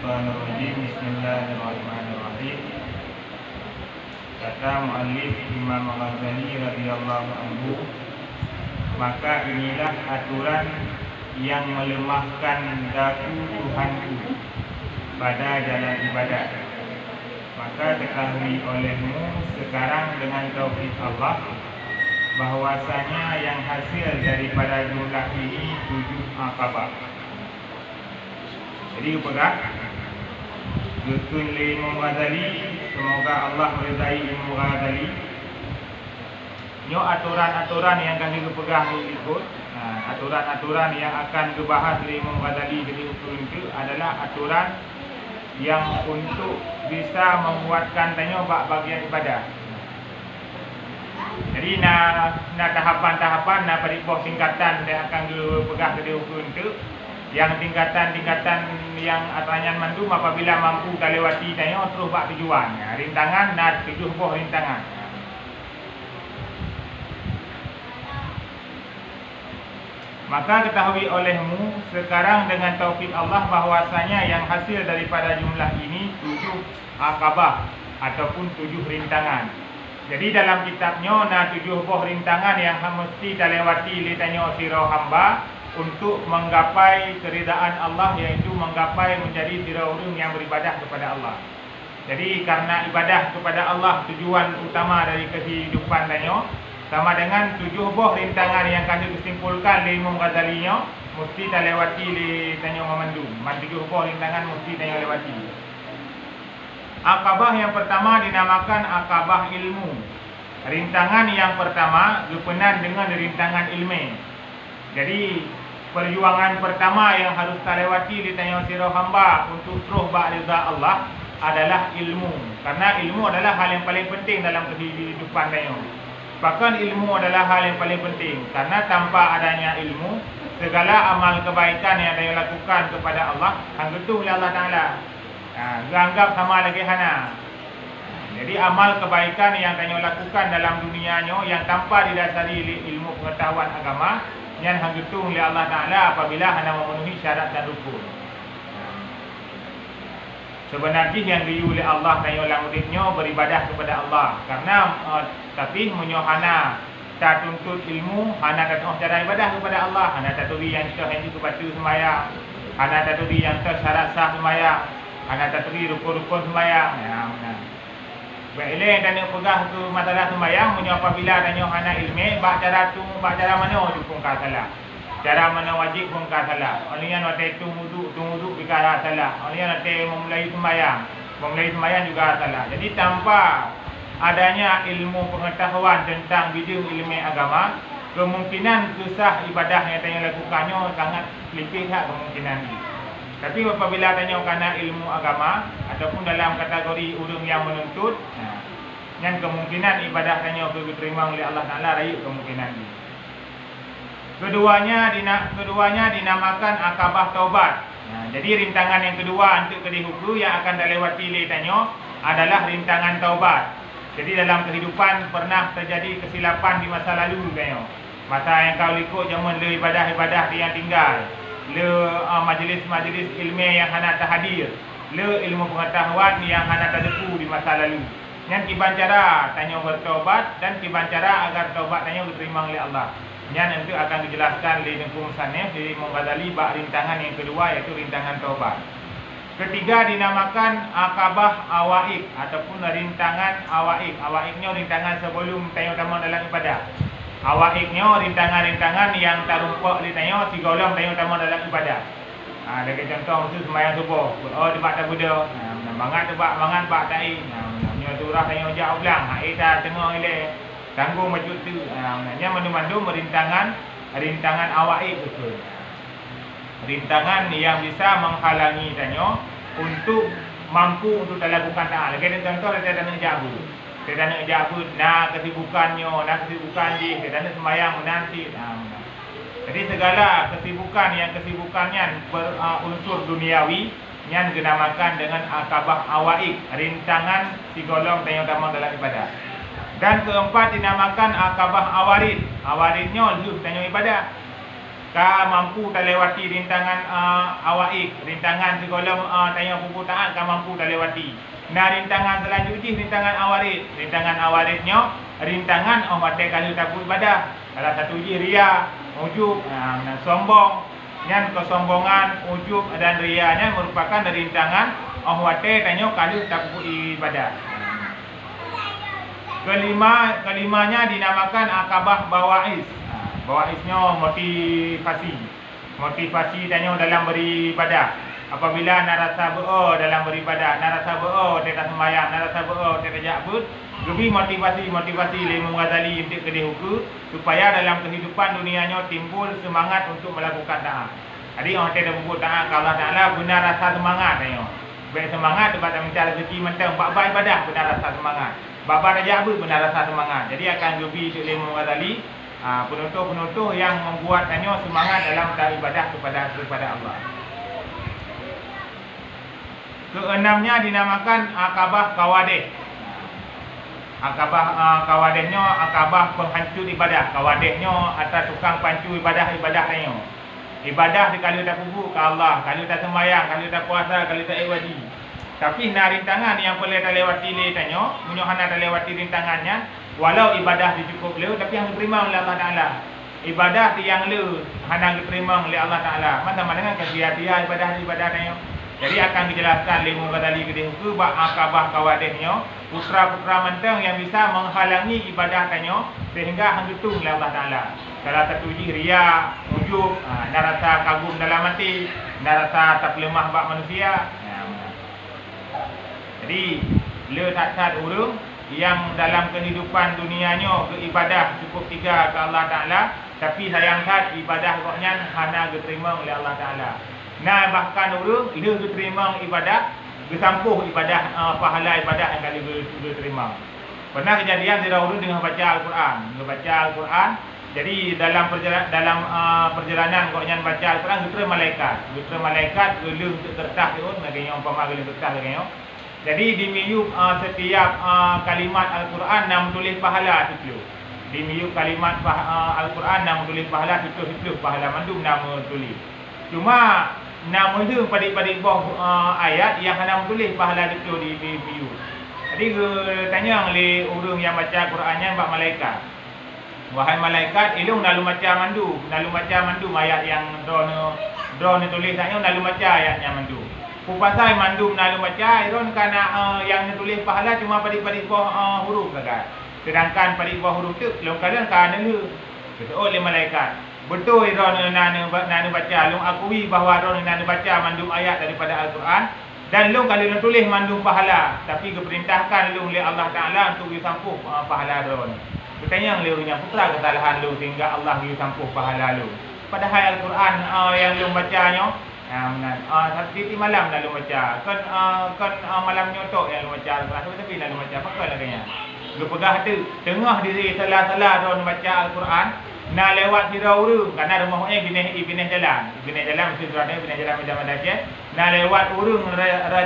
Minasyaitonirrajim. Bismillahirrahmanirrahim. Kata muallif Imam Ghazali radhiyallahu anhu, maka inilah aturan yang melemahkan daku Tuhanku pada jalan ibadah. Maka ketahui olehmu sekarang dengan taufik Allah bahwasanya yang hasil daripada jumlah ini 7 akabah. Jadi pegang Dukun Imam Ghazali, semoga Allah meridai Imam Ghazali. Nyo aturan-aturan yang kami pegang ikut, aturan-aturan yang akan dibahas oleh Imam Ghazali jadi ukur itu adalah aturan yang untuk bisa menguatkan tanyo bagian ibadah. Jadi na tahapan-tahapan na peribah tingkatan yang akan dipegang jadi ukur itu. Yang tingkatan-tingkatan yang atanyan mandum apabila mampu lewati tanyo terus bak tujuan. Rintangan na 7 buah rintangan. Maka ketahui olehmu sekarang dengan taufik Allah bahwasanya yang hasil daripada jumlah ini 7 akabah ataupun 7 rintangan. Jadi dalam kitabnya na 7 buah rintangan yang mesti dilewati oleh tanyo sira hamba untuk menggapai keridaan Allah, yaitu menggapai menjadi sira urang yang beribadah kepada Allah. Jadi karena ibadah kepada Allah tujuan utama dari kehidupan tanyo, sama dengan 7 buah rintangan yang kami kesimpulkan oleh Imam Ghazali nya mesti dilewati oleh tanyo memandu. 7 buah rintangan mesti tanyo lewati. Akabah yang pertama dinamakan akabah ilmu. Rintangan yang pertama berkenaan dengan rintangan ilmu. Jadi perjuangan pertama yang harus terlewati di tanyo sira hamba untuk terus ba'rida Allah adalah ilmu. Karena ilmu adalah hal yang paling penting dalam kehidupan tanyo. Bahkan ilmu adalah hal yang paling penting, karena tanpa adanya ilmu, segala amal kebaikan yang tanyo lakukan kepada Allah hanggetuh oleh Allah Taala. Anggap sama lagi hana. Jadi amal kebaikan yang tanyo lakukan dalam dunianyo yang tanpa didasari ilmu pengetahuan agama yang hanggetung oleh Allah Ta'ala apabila hana memenuhi syarat dan rukun. Sebenarnya yang diu oleh Allah tanyo lang muridnya beribadah kepada Allah. Karena tapi menyo hana tak tuntut ilmu, hana kata cara ibadah kepada Allah, hana tak turi yang kita hendak kepada sembahyang, hana tak turi yang syarat sah sembahyang, hana tak turi rukun-rukun sembahyang. Baiklah dan pegang tu masalah sembahyang menyo apabila tanyo hana ilmu bak cara mana dukung ka salah. Cara mana wajib pun ka salah. Olian wate tunggu bikara salah. Olian wate memulai sembahyang juga salah. Jadi tanpa adanya ilmu pengetahuan tentang bidang ilmu agama, kemungkinan kisah ibadah yang tanyo lakukannya sangat selipis kemungkinan ini. Tapi apabila tanyo karena ilmu agama ataupun dalam kategori urang yang menuntut, yang kemungkinan ibadah tanyo diterima oleh Allah Taala rayu kemungkinan ini. Keduanya dinamakan akabah taubat. Jadi rintangan yang kedua untuk kehidupan yang akan dilewati oleh tanyo adalah rintangan taubat. Jadi dalam kehidupan pernah terjadi kesilapan di masa lalu tanyo. Masa yang kau ikut zaman le ibadah-ibadah yang tinggal. Le majlis-majlis ilmiah yang hana terhadir, le ilmu pengetahuan yang hana terdepu di masa lalu. Yang kiban cara tanyo bertaubat dan kiban cara agar taubat tanyo diterima oleh Allah. Yang nanti akan dijelaskan oleh Nengku Musannif di Imam Ghazali bab rintangan yang kedua, yaitu rintangan taubat. Ketiga dinamakan akabah awaik ataupun rintangan awaik. Awaiknya rintangan sebelum tanyo tamat dalam ibadah. Awaiknya rintangan-rintangan yang terumpak di tanyo si golong tanyo tamat dalam ibadah. Ada contoh khusus sembahyang subuh. Oh di bak tabuda. Mangat tebak mangan bak tai. Nyo turah tanyo jak ulang. Ita tengah ile tanggung maju tu. Nya mandu-mandu rintangan awaik betul. Rintangan yang bisa menghalangi tanyo untuk mampu untuk dilakukan taat. Lagi contoh ada tanah jabu. Kita nak jabut, nak kesibukannya, nak kesibukan dia, kita nak sembahyang menanti. Jadi segala kesibukannya berunsur duniawi yang dinamakan dengan akabah awaik, rintangan si golong tanyo tamat dalam ibadah. Dan keempat dinamakan akabah awarid. Awaridnya lulus tanyo ibadah. ka mampu terlewati rintangan awaik, rintangan segala tanya perbutaan ka mampu terlewati. Nah rintangan selanjutnya rintangan awarid. Rintangan awaridnya rintangan wate kalau takut ibadah. Salah satu ria, ujub, sombong. Yang kesombongan, ujub dan rianya merupakan rintangan wate tanya kalau takut ibadah. Kelimanya dinamakan akabah bawais. Bawaisnya motivasi tanya dalam beribadah. Apabila narasa dalam beribadah, narasa tidak sembahyang, narasa tidak jabut, lebih motivasi Imam Ghazali untuk kedehuku supaya dalam kehidupan dunianya timbul semangat untuk melakukan taat. Jadi orang tidak membuat taat kalau Allah Taala benar rasa semangat tanya. Baik semangat dapat minta rezeki mentang bab ibadah benar rasa semangat. Bab jabut benar rasa semangat. Jadi akan lebih untuk Imam Ghazali penutup-penutup yang membuat tanya semangat dalam beribadah kepada Allah. Keenamnya dinamakan akabah kawadeh. Akabah kawadehnya akabah penghancur ibadah. Kawadehnya atas tukang pancur ibadah tanya. Ibadah kalau tak kubur ke Allah, kalau tak sembahyang, kalau tak puasa, kalau tak ibadah. Tapi rintangan yang boleh terlewati tanya, munyohana terlewati rintangannya. Walau ibadah dicukup le, tapi yang diterima oleh Allah Taala. Ibadah yang le hanya diterima oleh Allah Taala. Sama dengan kesia-sia ibadah tanya. Jadi akan dijelaskan Imam Ghazali kedehuku bab akabah kawadehnya, putra-putra mentang yang bisa menghalangi ibadah tanya sehingga hanggetung oleh Allah Taala. Salah satu ria, ujub, narasa kagum dalam hati, narasa tak lemah bab manusia. Jadi le tak urung yang dalam kehidupan dunianya beribadah cukup 3 ke Allah Ta'ala, tapi sayang kat ibadah koknya hanya diterima oleh Allah Ta'ala. Nah bahkan orang dia diterima ibadah, disampuh ibadah, pahala ibadah yang kali diterima. Pernah kejadian dia orang dengan baca Al-Quran. Dia baca Al-Quran, jadi dalam perjalanan koknya baca Al-Quran, diterima malaikat gelung untuk kertas tu, makanya umpama gelung kertas makanya. Jadi di miyuk setiap kalimat Al-Quran nak tulis pahala itu. Di miyuk kalimat Al-Quran nak tulis pahala itu pahala mandum nama tulis. Cuma nama itu pada ayat yang nak tulis pahala itu di miyuk. Jadi tanya oleh orang yang baca Qurannya bab malaikat. Wahai malaikat, ilmu nalu baca mandu ayat yang drone tulis tanya nalu baca ayatnya mandu. Kupasai mandum nalu baca iron kana yang tulis pahala cuma pada huruf saja. Sedangkan pada huruf tu long kadang kana lu. Betul oleh malaikat. Betul iron nanu baca long akui bahawa iron nanu baca mandum ayat daripada Al-Quran dan long kalau tulis mandum pahala tapi diperintahkan long oleh Allah Taala untuk disampuh pahala iron. Bertanya lu nya putra kesalahan lu sehingga Allah disampuh pahala lu. Padahal Al-Quran yang long bacanya di malam lalu baca kan malam nyotok yang lalu baca Al-Quran tapi lalu baca apa laganya lu pegah tu tengah diri salah-salah don baca Al-Quran nak lewat hirau kerana rumahnya bineh jalan mesti tuannya bineh jalan macam-macam nak lewat urung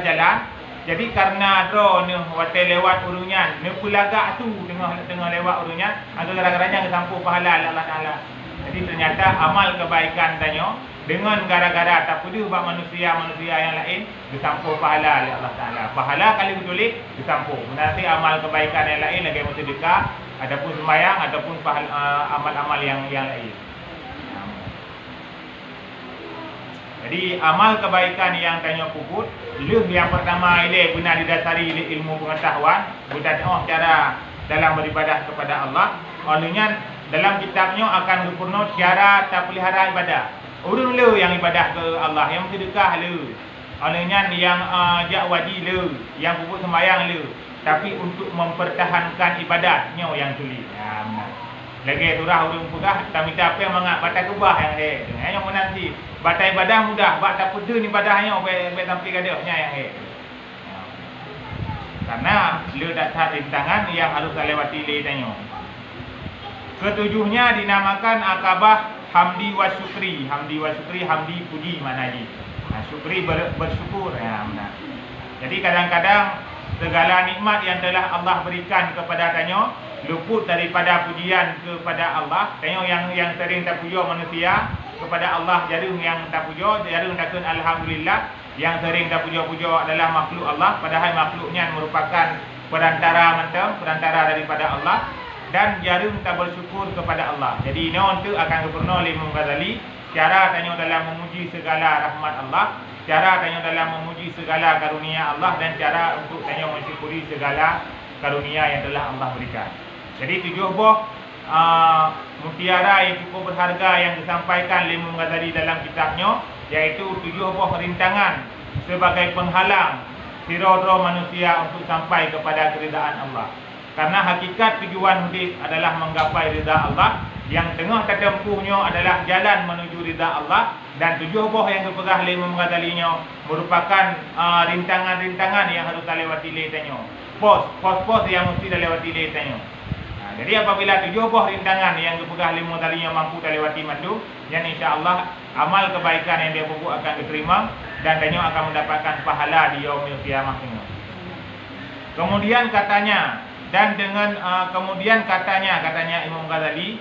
jalan jadi karena don hotel lewat urungnya ne pulagak tu tengah lewat urungnya ada gara-garanya kesampu pahala Allah Taala. Jadi ternyata amal kebaikan tanya dengan gara-gara tak peduli buat manusia yang lain disampuh pahala oleh Allah Taala. Pahala kali betulik disampuh. Nanti amal kebaikan yang lain lagi sedekah, adapun sembahyang ataupun amal-amal yang lain. Jadi amal kebaikan yang tanya puput, yang pertama ini benar didasari ilmu pengetahuan, bukan cara dalam beribadah kepada Allah. Olehnya dalam kitabnya akan sempurna cara tak pelihara ibadah. Orang lu yang ibadah ke Allah, yang sedekah lu. Olehnya yang wajib lu, yang pupuk sembahyang lu. Tapi untuk mempertahankan ibadahnya yang sulit. Ya benar. Lagi surah orang pegah, tak minta apa yang mengak batai kubah yang yang menanti. Batai ibadah mudah, bak tak pedun ibadahnya baik sampai kadahnya yang karena lu tak tahu rintangan yang harus lewati tanya. Ketujuhnya dinamakan akabah hamdi wa syukri. Hamdi puji maknanya. Syukri bersyukur ya benar. Jadi kadang-kadang segala nikmat yang telah Allah berikan kepada tanya luput daripada pujian kepada Allah. Tanya yang sering terpuja manusia kepada Allah jarum yang tak puja, jarum takun alhamdulillah. Yang sering tak puja-puja adalah makhluk Allah, padahal makhluknya merupakan perantara perantara daripada Allah, dan jarum tak bersyukur kepada Allah. Jadi ini untuk akan gubernur Imam Ghazali cara tanya dalam memuji segala rahmat Allah, cara tanya dalam memuji segala karunia Allah, dan cara untuk tanya mensyukuri segala karunia yang telah Allah berikan. Jadi 7 buah mutiara yang cukup berharga yang disampaikan oleh Imam Ghazali dalam kitabnya, yaitu 7 buah rintangan sebagai penghalang sirodro manusia untuk sampai kepada keridaan Allah. Karena hakikat tujuan hidup adalah menggapai ridha Allah, yang tengah tertempuhnya adalah jalan menuju ridha Allah, dan 7 buah yang dipegang oleh Imam Ghazali merupakan rintangan-rintangan yang harus dilewati letanyo. Pos yang mesti dilewati letanyo. Jadi apabila 7 buah rintangan yang dipegang oleh Imam Ghazali mampu dilewati mandu, dan insya-Allah amal kebaikan yang dia buat akan diterima, dan tanyo akan mendapatkan pahala di yaumil qiyamah ini. Kemudian katanya, katanya Imam Ghazali,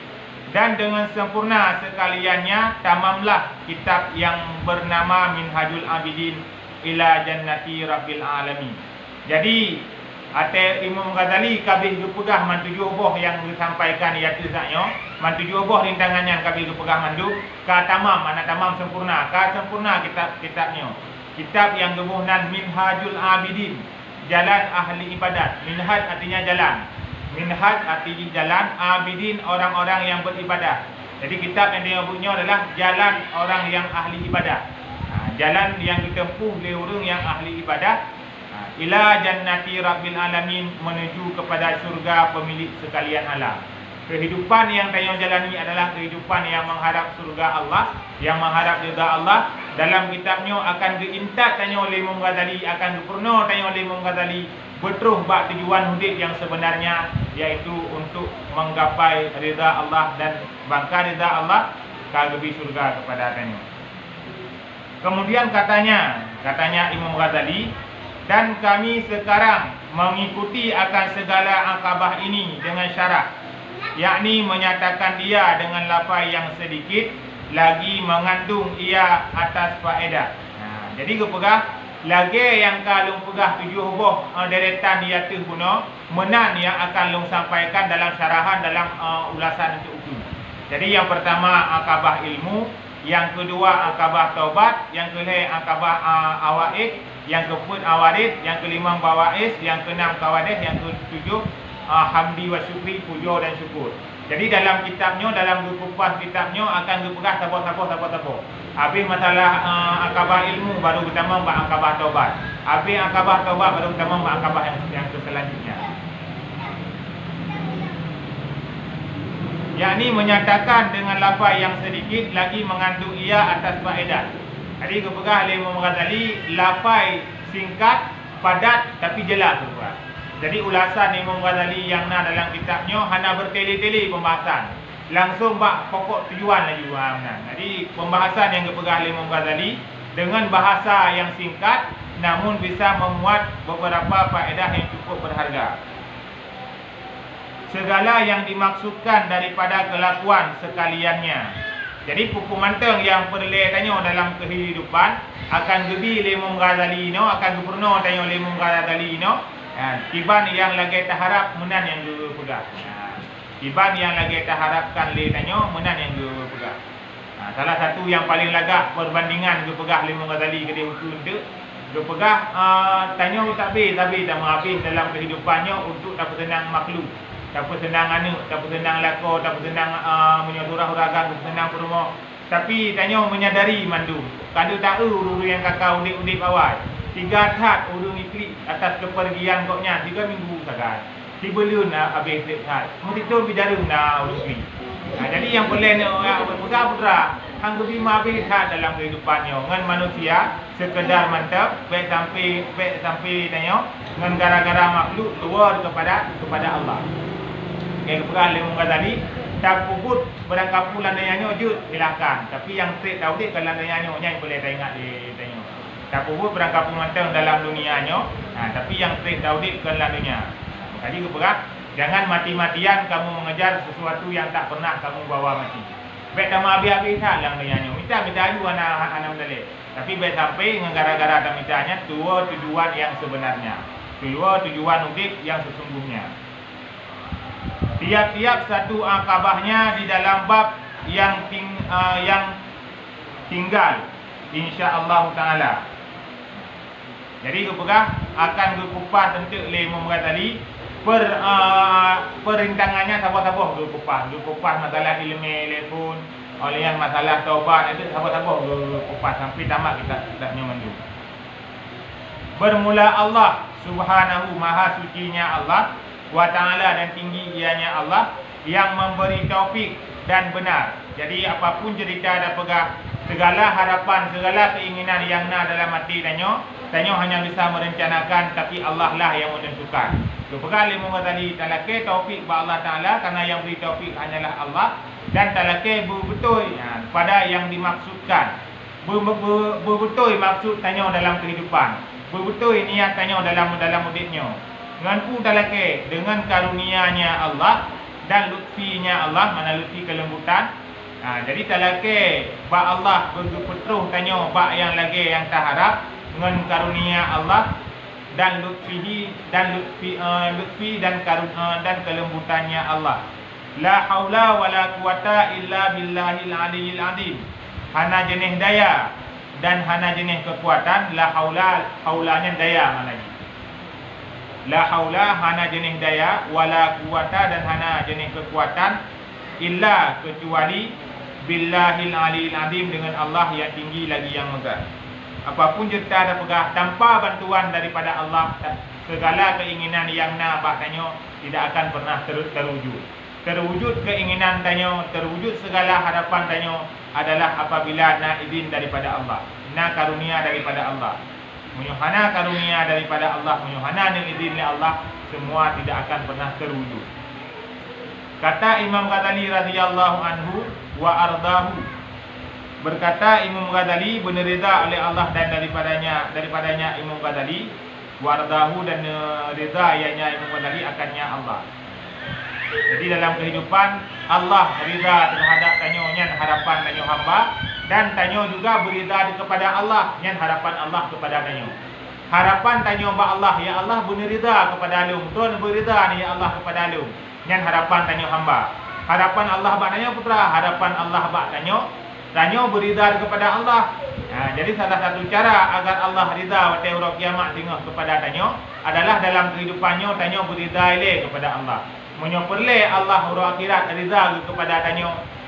dan dengan sempurna sekaliannya tamamlah kitab yang bernama Minhajul Abidin ila Jannati Rabbil Alamin. Jadi Imam Ghazali kabeh dipegah man 7 buah yang disampaikan iaitu zaknya, man 7 buah rintangannya kabeh dipegah mandu ka tamam, mana tamam sempurna, ka sempurna kitabnya. Kitab yang gemuhnan Minhajul Abidin, jalan ahli ibadat. Minhaj artinya jalan. Minhaj artinya jalan, abidin orang-orang yang beribadah. Jadi kitab yang dia punya adalah jalan orang yang ahli ibadah. Jalan yang ditempuh oleh orang yang ahli ibadah. Ila jannati rabbil alamin, menuju kepada surga pemilik sekalian alam. Kehidupan yang tayang jalani adalah kehidupan yang mengharap surga Allah, yang mengharap ridha Allah. Dalam kitabnya akan diintat tanya oleh Imam Ghazali, akan dipurna tanya oleh Imam Ghazali betul bak tujuan hidup yang sebenarnya, yaitu untuk menggapai ridha Allah dan bangka ridha Allah kagbi surga kepada tanya. Kemudian katanya Imam Ghazali, dan kami sekarang mengikuti akan segala akabah ini dengan syarat, yakni menyatakan dia dengan lafaz yang sedikit lagi mengandung ia atas faedah. Jadi kepegah lagi yang kalung pegah 7 buah deretan dia tu guna menan yang akan long sampaikan dalam syarahan dalam ulasan itu. Jadi yang pertama akabah ilmu, yang kedua akabah taubat, yang kelima akabah awaid, yang keempat awarid, yang kelima bawais, yang keenam kawadih, yang ketujuh hamdi wa syukri, puja dan syukur. Jadi dalam kitabnya, dalam kupas kitabnya akan dipegah siapa. Habis masalah akabah ilmu baru utama mbak akabah taubat. Habis akabah taubat baru utama mbak akabah yang selanjutnya. Yakni menyatakan dengan lafaz yang sedikit lagi mengandung ia atas faedah. Jadi kepegah oleh Imam Ghazali lafaz singkat, padat tapi jelas tuan. Jadi ulasan Imam Ghazali yang dalam kitabnya hanya bertele-tele pembahasan. Langsung bak pokok tujuan lagi tuan. Jadi pembahasan yang kepegah oleh Imam Ghazali dengan bahasa yang singkat namun bisa memuat beberapa faedah yang cukup berharga. Segala yang dimaksudkan daripada kelakuan sekaliannya. Jadi pukumanteng yang perlu tanya dalam kehidupan akan gebi oleh Imam Ghazali akan gubernur tanya oleh Imam Ghazali tiban yang lagi terharap menan yang dulu pegang. Tiban yang lagi terharapkan le tanya menan yang dulu pegang. Salah satu yang paling lagak perbandingan dia pegang Imam Ghazali ke dia untuk pegang tanya tapi tak menghabis dalam kehidupannya untuk dapat senang makhluk. Tak senang tak senang lako, tak senang menyodurah uragan, tak senang rumah. Tapi tanya menyadari mandu. Kalau tahu urung yang kakak udik-udik awal. 3 tahap urung iklik atas kepergian koknya 3 minggu saja. 3 bulan habis tahap. Mesti tu bicara urung ni. Jadi yang boleh muda-muda hang bima habis dalam kehidupannya dengan manusia sekedar mantap baik sampai tanya dengan gara-gara makhluk luar kepada Allah. Yang keperluan Imam Ghazali tak puput berangkat pulang dayanya je silakan. Tapi yang trik tahu dia kalau dayanya yang boleh tengok dia tanya. Tak puput berangkat pemantang dalam dunianya. Tapi yang trik tahu dia kalau dunia. Jadi keperluan jangan mati-matian kamu mengejar sesuatu yang tak pernah kamu bawa mati. Bet tama habis-habis tak lang dia nyo. Minta aju anak dalil. Tapi bet sampai dengan gara-gara tak mintanya tua tujuan yang sebenarnya. Tua tujuan udik yang sesungguhnya. Tiap-tiap satu akabahnya di dalam bab yang tinggal insya-Allah taala. Jadi kepegah akan kekupas tentu oleh Imam Ghazali perintangannya sabah-sabah kekupas masalah ilmu pun oleh yang masalah taubat itu sabah-sabah kekupas sampai tamat kita tidaknya mandu. Bermula Allah Subhanahu maha sucinya Allah wa ta'ala dan tinggi ianya Allah yang memberi taufik dan benar. Jadi apapun cerita ada pegah segala harapan, segala keinginan yang nak dalam hati tanyo hanya bisa merencanakan tapi Allah lah yang menentukan. Kepegah Imam Ghazali talake taufik ba Allah Taala karena yang beri taufik hanyalah Allah dan talake betul pada yang dimaksudkan. Betul maksud tanyo dalam kehidupan. Betul niat tanyo dalam hidupnya. Dengan ku talake dengan karunia-Nya Allah dan lutfinya Allah, mana lutfi kelembutan. Jadi talake ba Allah berpetroh tanyo ba yang lagi yang tak harap dengan karunia Allah dan lutfi dan kelembutannya Allah. La haula wala quwata illa billahil aliyil azim. Hana jenis daya dan hana jenis kekuatan. La haulanya daya maknanya. La haula hana jenis daya wala quwata dan hana jenis kekuatan illa kecuali billahil aliyil azim dengan Allah yang tinggi lagi yang megah. Apapun kita ada pegah tanpa bantuan daripada Allah, segala keinginan yang nak tanyo tidak akan pernah terwujud. Terwujud keinginan tanyo, terwujud segala harapan tanyo adalah apabila nak izin daripada Allah, nak karunia daripada Allah. Menyuhana karunia daripada Allah, menyuhana dengan izin oleh Allah, semua tidak akan pernah terwujud. Kata Imam Ghazali radhiyallahu anhu wa ardahu, berkata Imam Ghazali benar rida oleh Allah dan daripadanya Imam Ghazali, wardahu dan rida ianya Imam Ghazali akannya Allah. Jadi dalam kehidupan Allah rida terhadap tanyo nyan harapan tanyo hamba dan tanyo juga berida kepada Allah nyan harapan Allah kepada tanyo. Harapan tanyo ba Allah, ya Allah benar rida kepada alum, tuan berida ni ya Allah kepada alum nyan harapan tanyo hamba. Harapan Allah ba tanyo putra, harapan Allah ba tanyo berida kepada Allah. Jadi salah satu cara agar Allah rida waktu hari kiamat tengok kepada tanyo adalah dalam kehidupannya tanyo berida ile kepada Allah. Menyoperle Allah ura akhirat rida kepada tanyo,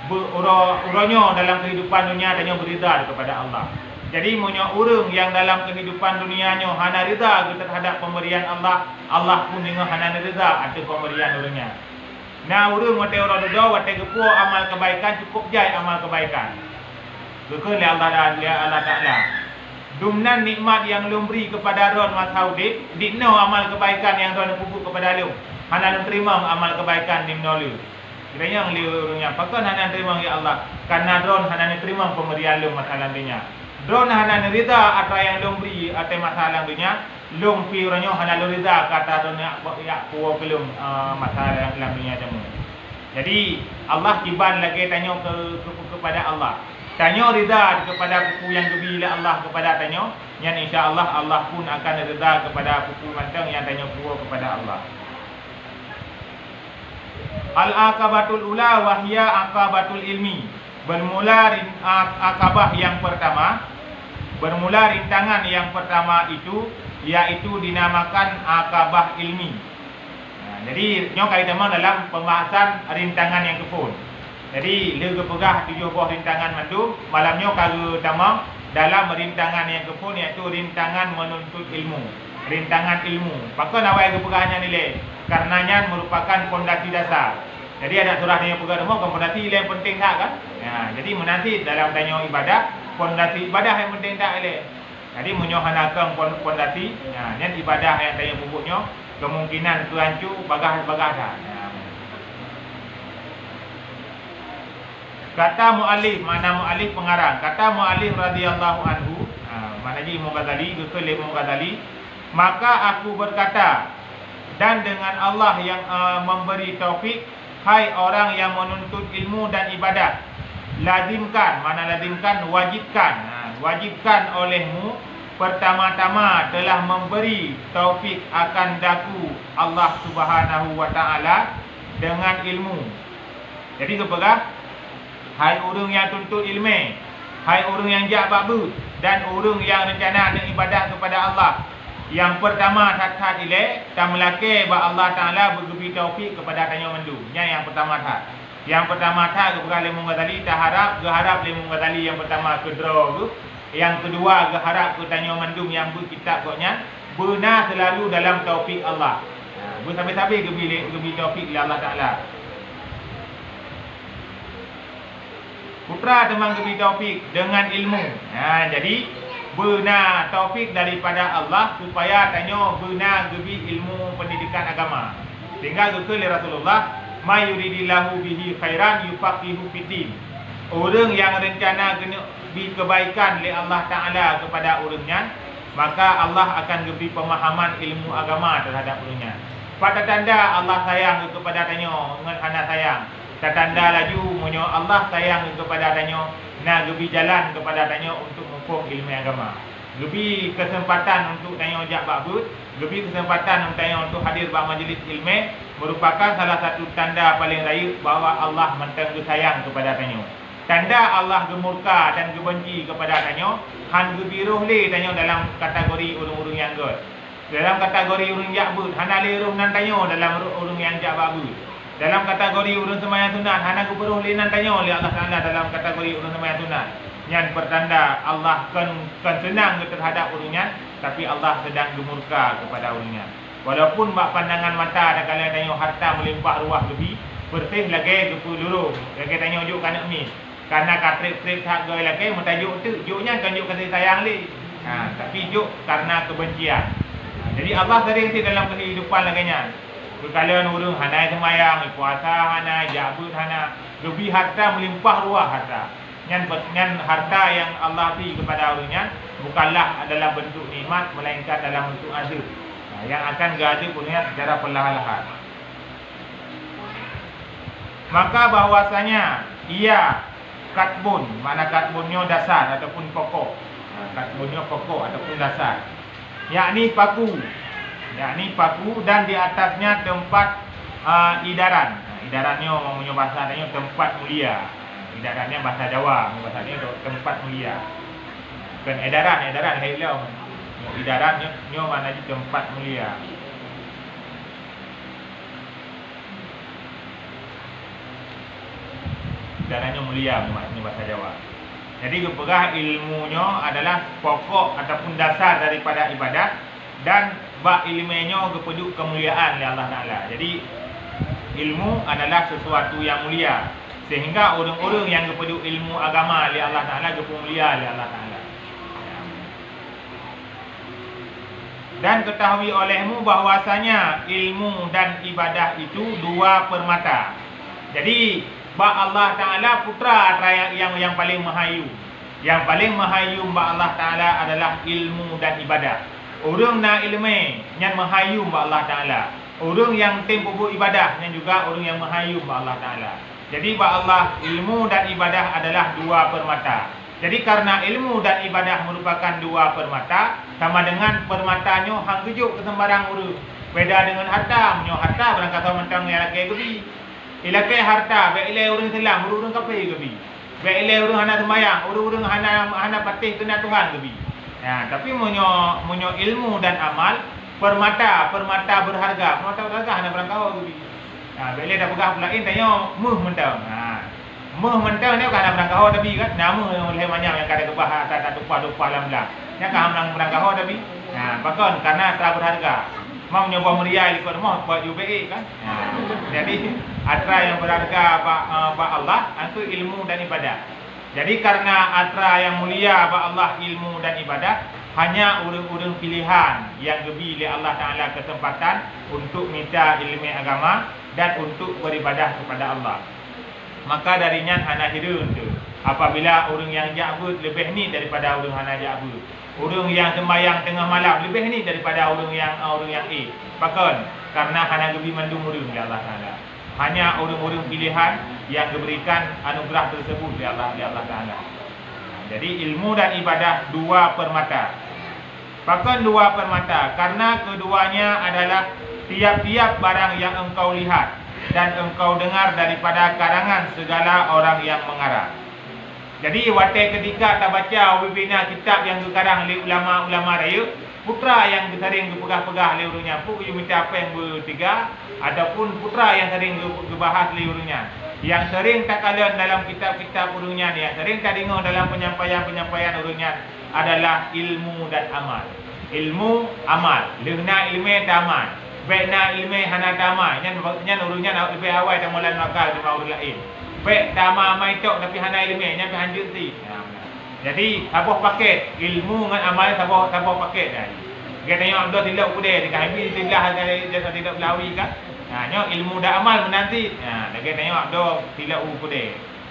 uronyo dalam kehidupan dunia tanyo berida kepada Allah. Jadi monyo urang yang dalam kehidupan dunianya hana rida terhadap pemberian Allah, Allah pun tengok hana rida atas pemberian urangnya. Nah urang waktu ura dodo waktu gepo amal kebaikan cukup jai amal kebaikan. Kekal Allah Ta'ala. Dumnan nikmat yang lu beri kepada ron mas haudib, dikno amal kebaikan yang ron pupuk kepada lu. Hana lu terima amal kebaikan di menolu. Kiranya liu urungnya, pakan hana terima ya Allah. Karena ron hana terima pemberian lu masalah dunia. Ron hana rida apa yang lu beri atas masalah dunia. Lu pi orangnya hana lu rida kata ron ya kuo kelum masalah dalam dunia jamu. Jadi Allah kiban lagi tanya kepada Allah. Tanyo rida kepada buku yang dibila Allah kepada tanyo, yang insya-Allah Allah pun akan rida kepada buku mantang yang tanyo buat kepada Allah. Al-aqabatul ula wa hiya aqabatul ilmi. Bermula akabah yang pertama, bermula rintangan yang pertama itu yaitu dinamakan akabah ilmi. Jadi nyo kaitan dalam pembahasan rintangan yang kepun. Jadi lega pegah 7 buah rintangan mandu, malamnya kalau tamam dalam rintangan yang kepun iaitu rintangan menuntut ilmu. Rintangan ilmu. Maka nawai kepegahnya nilai karenanya merupakan fondasi dasar. Jadi ada surah yang pegah semua fondasi yang penting tak kan? Jadi menanti dalam tanya ibadah, fondasi ibadah yang penting tak ile. Jadi menyohanakan fondasi, yang ibadah yang tanya pupuknya kemungkinan tuancu bagah-bagah dah. Kata muallif, mana muallif pengarang. Kata muallif radhiyallahu anhu, mana ji Imam Ghazali, betul Imam Ghazali, maka aku berkata dan dengan Allah yang memberi taufik, hai orang yang menuntut ilmu dan ibadah, lazimkan, mana lazimkan, wajibkan. Wajibkan olehmu pertama-tama telah memberi taufik akan daku Allah Subhanahu wa taala dengan ilmu. Jadi kepada hai orang yang tuntut ilmu, hai orang yang jak babut dan orang yang rencana nak ibadah kepada Allah. Yang pertama tak ile tak melake ba Allah taala bergebi taufik kepada tanya mendu. Yang pertama tak. Yang pertama tak kepada Imam Ghazali tak harap Imam Ghazali yang pertama kedra tu. Yang kedua harap ke tanya mandum yang berkitab koknya benar selalu dalam taufik Allah. Sampai-sampai gebi taufik oleh Allah Taala. Putra teman gebi taufik dengan ilmu. Jadi benar taufik daripada Allah supaya tanya benar gebi ilmu pendidikan agama. Tinggal ke Rasulullah, "May yuridillahu bihi khairan yufaqihu fiddin." Orang yang rencana kena beri kebaikan oleh Allah Ta'ala kepada orangnya, maka Allah akan beri pemahaman ilmu agama terhadap orangnya. Pada tanda Allah sayang kepada tanya dengan hana sayang. Tanda laju munyo Allah sayang kepada tanya, nak beri jalan kepada tanya untuk menghukum ilmu agama. Lebih kesempatan untuk tanya jak babut, lebih kesempatan untuk tanya untuk hadir pada majlis ilmu merupakan salah satu tanda paling raya bahawa Allah mentang sayang kepada tanya. Tanda Allah gemurka dan gebenci kepada tanya, han gebiruh le tanya dalam kategori orang-orang yang god. Dalam kategori orang yang but, hana le ruh nan tanya dalam orang yang jak babut. Dalam kategori orang sembahyang sunat, hana gebiruh le nan tanya oleh Allah Taala dalam kategori orang sembahyang sunat. Yang pertanda Allah kan senang terhadap orangnya, tapi Allah sedang gemurka kepada orangnya. Walaupun bak pandangan mata ada kala tanya harta melimpah ruah lebih, bersih lagi gepuluru, lagi tanya juk kanak mi. Karena katrip-trip tak gaya lagi mentajuk tu, juknya kan juk kasih sayang li. Tapi juk karena kebencian. Jadi Allah sering dalam kehidupan laginya. Berkala orang hanai semayang, puasa hanai, jabut hanai, lebih harta melimpah ruah harta. Yang harta yang Allah beri kepada orangnya bukanlah adalah bentuk nikmat, melainkan dalam bentuk azab. Yang akan gaduh punya secara perlahan-lahan. Maka bahwasanya ia katbun, mana katbunnya dasar ataupun pokok. Katbunnya pokok ataupun dasar. Yakni paku. Yakni paku dan di atasnya tempat idaran. Idarannya mempunyai bahasanya tempat mulia. Idarannya bahasa Jawa, bahasanya tempat mulia. Bukan edaran helau. Idarannya mana di tempat mulia. Idarannya mulia maknanya bahasa Jawa. Jadi keperah ilmunya adalah pokok ataupun dasar daripada ibadat dan bak ilmunya kepedu kemuliaan oleh Allah Taala. Jadi ilmu adalah sesuatu yang mulia sehingga orang-orang yang kepedu ilmu agama oleh Allah Taala kemulia oleh Allah Taala. Dan ketahui olehmu bahwasanya ilmu dan ibadah itu dua permata. Jadi ba Allah Ta'ala putra yang paling mahayu. Yang paling mahayu ba Allah Ta'ala adalah ilmu dan ibadah. Orang nak ilmu yang mahayu ba Allah Ta'ala. Orang yang tempoh ibadah yang juga orang yang mahayu ba Allah Ta'ala. Jadi ba Allah ilmu dan ibadah adalah dua permata. Jadi karena ilmu dan ibadah merupakan dua permata, sama dengan permatanya hang gejuk ke sembarang urus. Beda dengan harta, menyo harta berangkat mentang yang laki gebi. Ilakai harta, baik ilai orang Islam, orang kafir gebi. Baik ilai orang hana sembahyang, orang hana patih kena Tuhan gebi. Tapi munyo ilmu dan amal permata berharga hana berangkau gebi. Baik ilai dah pegang pelain tanya muh mentang. Muh mentang ni kan berangkau tapi kan nama oleh banyak yang kada kebah tak tupa lam lah. Yang kan berangkau tapi. Bahkan karena telah berharga. Mau nyoba meriah ikut mau buat UBE kan. Jadi atra yang berharga ba Allah itu ilmu dan ibadah. Jadi karena atra yang mulia ba Allah ilmu dan ibadah, hanya urang-urang pilihan yang gebi oleh Allah Taala kesempatan untuk minta ilmu agama dan untuk beribadah kepada Allah. Maka darinya hana hirun tu. Apabila orang yang jabut lebih ni daripada orang hana jabut. Orang yang sembahyang tengah malam lebih ni daripada orang yang A. Bahkan karena hana gebi mandung urang oleh Allah Taala. hanya orang-orang pilihan yang diberikan anugerah tersebut oleh Allah Taala. Jadi ilmu dan ibadah dua permata. Bahkan dua permata karena keduanya adalah tiap-tiap barang yang engkau lihat dan engkau dengar daripada karangan segala orang yang mengarang. Jadi watai ketika tak baca webina kitab yang dikarang oleh ulama-ulama raya, putra yang sering berpegah-pegah oleh urutnya, pun you minta apa yang bertiga, ataupun putra yang sering dibahas oleh urutnya, yang sering tak kalah dalam kitab-kitab urutnya, yang sering tak dengar dalam penyampaian-penyampaian urutnya adalah ilmu dan amal. Ilmu, amal. Lehna ilmu dan amal. Baikna ilmu hana tamal. Yang urutnya lebih awal dan mulan nakal di urut lain. Baik tamal mai tok tapi hana ilmu, yang hanjut si. Jadi sabuh paket ilmu dengan amal sabuh paket dah. Dia tanya Abdul tidak udah dikahbi tidak ada tidak belawi kan. Nyo ilmu dan amal menanti. Dia tanya Abdul tidak udah.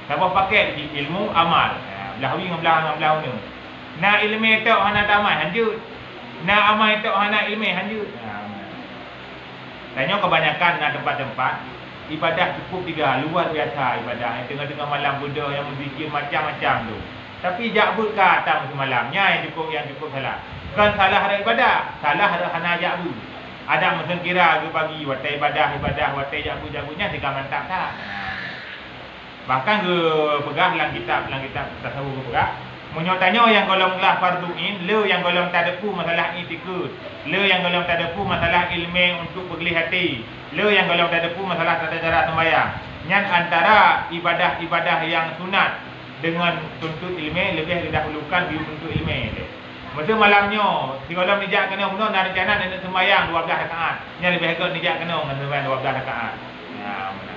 Sabuh paket ilmu amal. Belawi dengan belah ni. Na ilmu tok hana tamal hanjut. Na amal tok hana ilmu hanjut. Tanya kebanyakan na tempat-tempat ibadah cukup 3 luar biasa ibadah tengah-tengah malam Buddha yang berzikir macam-macam tu. Tapi jakbut ke atas malamnya yang cukup salah. Bukan salah ada ibadah, salah ada hana jakbut. Ada mungkin kira ke bagi watai ibadah, watai jakbut-jakbutnya tiga mantap tak. Bahkan ke pegah dalam kitab tasawuf ke pegah. Menyotanya yang golong lah farduin, le yang golong tak depu masalah etika, le yang golong tak depu masalah ilmu untuk bergelih hati, le yang golong tak depu masalah tata cara sembahyang. Yang antara ibadah-ibadah yang sunat dengan tuntut ilmu lebih didahulukan biu tuntut ilmu dia. Masa malamnya si golong nijak kena benar nak rencana nak sembahyang 12 rakaat. Yang lebih agak nijak kena dengan sembahyang 12 rakaat. Ya,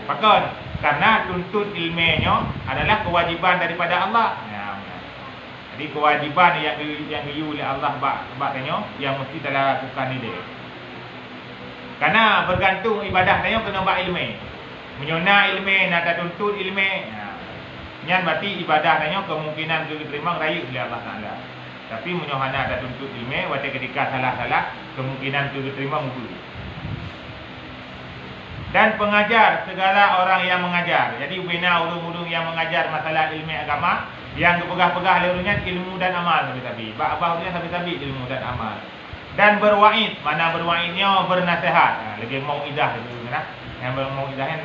pakon karena tuntut ilmunya adalah kewajiban daripada Allah. Jadi kewajipan yang diu oleh Allah baknya yang mesti telah lakukan ni dia. Karena bergantung ibadah tanya kena bak ilmu. Menyona ilmu nak tuntut ilmu. Yang berarti ibadah tanya kemungkinan diterima raya oleh Allah Taala. Tapi menyohana ada tuntut ilmu waktu ketika salah-salah kemungkinan diterima mungkin. Dan pengajar segala orang yang mengajar. Jadi bina urung-urung yang mengajar masalah ilmu agama yang dipegah-pegah olehnya ilmu dan amal tapi apa-apanya tapi ilmu dan amal. Dan berwaid, mana berwaidnya bernasihat. Lagi mauidah itu kan. Yang bermauidahnya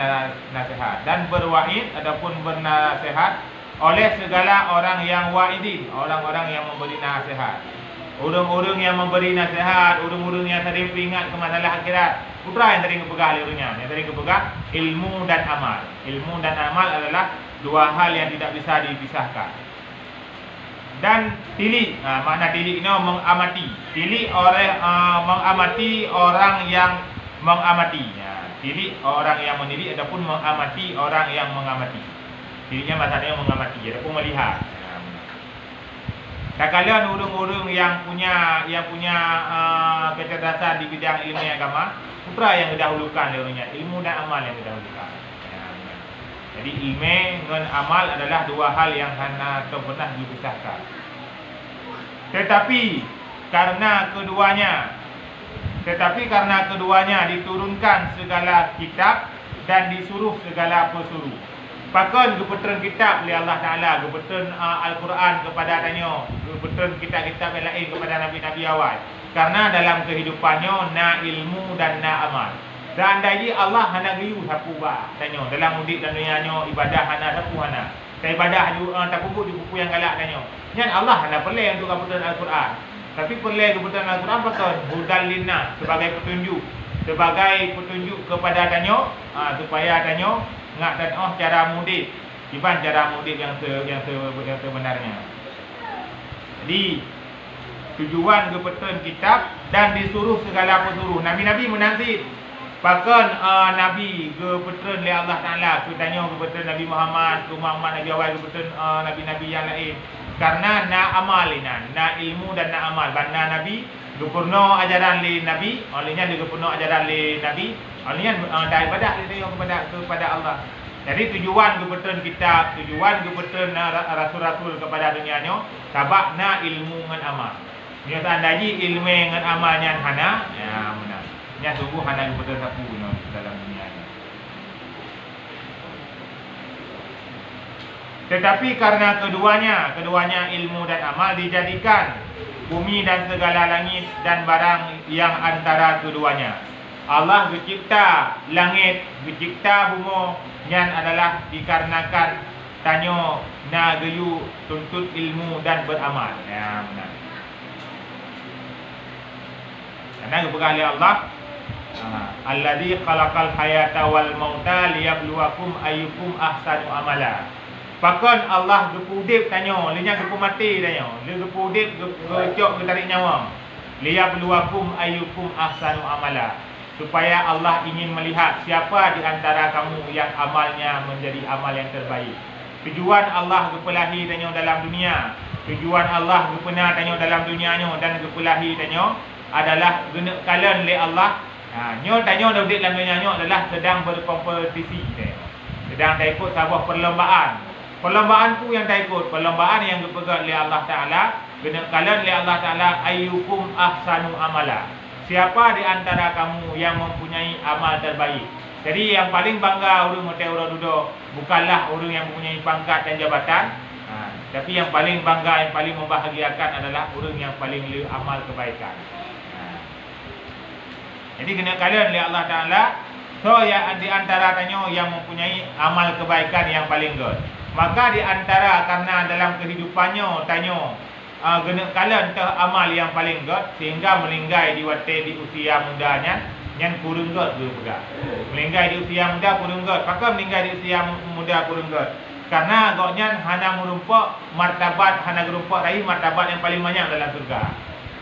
nasihat dan berwaid ataupun bernasihat oleh segala orang yang waidin, orang-orang yang memberi nasihat. Urung-urung yang memberi nasihat, urung-urung yang sering peringat ke masalah akhirat. Putra yang sering kepegah olehnya, yang sering kepegah ilmu dan amal. Ilmu dan amal adalah dua hal yang tidak bisa dipisahkan. Dan tilik, makna tilik ini mengamati. Tilik mengamati orang yang mengamati. Tilik orang yang mendidik ataupun mengamati orang yang mengamati. Tiliknya maksudnya mengamati, ataupun melihat. Tak kala urung-urung yang punya kecerdasan di bidang ilmu agama, putra yang didahulukan olehnya, ilmu dan amal yang didahulukan. Jadi ilmu dengan amal adalah dua hal yang hanya pernah dipisahkan. Tetapi karena keduanya diturunkan segala kitab dan disuruh segala pesuruh. Bahkan kebetulan kitab oleh Allah Ta'ala, kebetulan Al-Quran kepada tanya, kebetulan kitab-kitab yang lain kepada Nabi-Nabi awal. Karena dalam kehidupannya na ilmu dan na amal. Dan dari Allah hana riu sapu ba tanya dalam mudik dan dunianya ibadah hana sapu hana. Kai ibadah tak pupuk di buku yang galak tanya. Nyan Allah hana perlu untuk kebetulan Al-Quran. Tapi perlu kebetulan Al-Quran pasal hudal linnas sebagai petunjuk kepada tanya supaya tanya ngak dan cara mudik. Iban cara mudik yang sebenarnya. Jadi tujuan kebetulan kitab dan disuruh segala pesuruh. Nabi-nabi menanti. Bahkan Nabi kebetulan oleh Allah Ta'ala. Kutanya kebetulan Nabi Muhammad, Nabi awal kebetulan Nabi-Nabi yang lain. Karena na amal ina, na ilmu dan na amal. Banda Nabi gepurno ajaran li Nabi, olehnya dia gepurno ajaran li Nabi, olehnya daripada dia kepada Allah. Jadi tujuan kebetulan kitab, tujuan kebetulan rasul-rasul kepada dunianya, sabak na ilmu dengan amal. Dia tak ada ilmu dengan amalnya hana, ya benar. Nya sungguh hana kebetulan sapu dalam dunia ini. Tetapi karena keduanya ilmu dan amal, dijadikan bumi dan segala langit dan barang yang antara keduanya. Allah bercipta langit, bercipta bumi, yang adalah dikarenakan tanyo na geyu tuntut ilmu dan beramal. Ya, benar. Karena kepegang oleh Allah, alladzi khalaqal hayata wal mauta liyabluwakum ayyukum ahsanu amala. Pakon Allah gepudip tanyo, linya gepu mati tanyo. Dia gepudip gecok tarik nyawa. Liyabluwakum ayyukum ahsanu amala. Supaya Allah ingin melihat siapa di antara kamu yang amalnya menjadi amal yang terbaik. Tujuan Allah gepelahi tanyo dalam dunia. Tujuan Allah gepena tanyo dalam dunianyo dan gepelahi tanyo adalah guna kalian oleh Allah. Nyo tanyo dah dalam dunianyo adalah sedang berkompetisi. Sedang tak ikut sebuah perlombaan. Perlombaan ku yang tak ikut, perlombaan yang dipegang oleh Allah Ta'ala, kena kalian oleh Allah Ta'ala, ayyukum ahsanu amala. Siapa di antara kamu yang mempunyai amal terbaik? Jadi yang paling bangga orang hotel orang duduk bukanlah orang yang mempunyai pangkat dan jabatan, tapi yang paling bangga, yang paling membahagiakan adalah orang yang paling amal kebaikan. Jadi kena kalian oleh Allah Ta'ala, so yang di antara tanyo yang mempunyai amal kebaikan yang paling good. Maka di antara karena dalam kehidupannya tanyo gena kalian amal yang paling good sehingga melinggai di usia mudanya yang kurang good juga. Melinggai di usia muda kurang good. Maka melinggai di usia muda kurang good. Karena goknya hana merumpok martabat, hana merumpok raih martabat yang paling banyak dalam surga.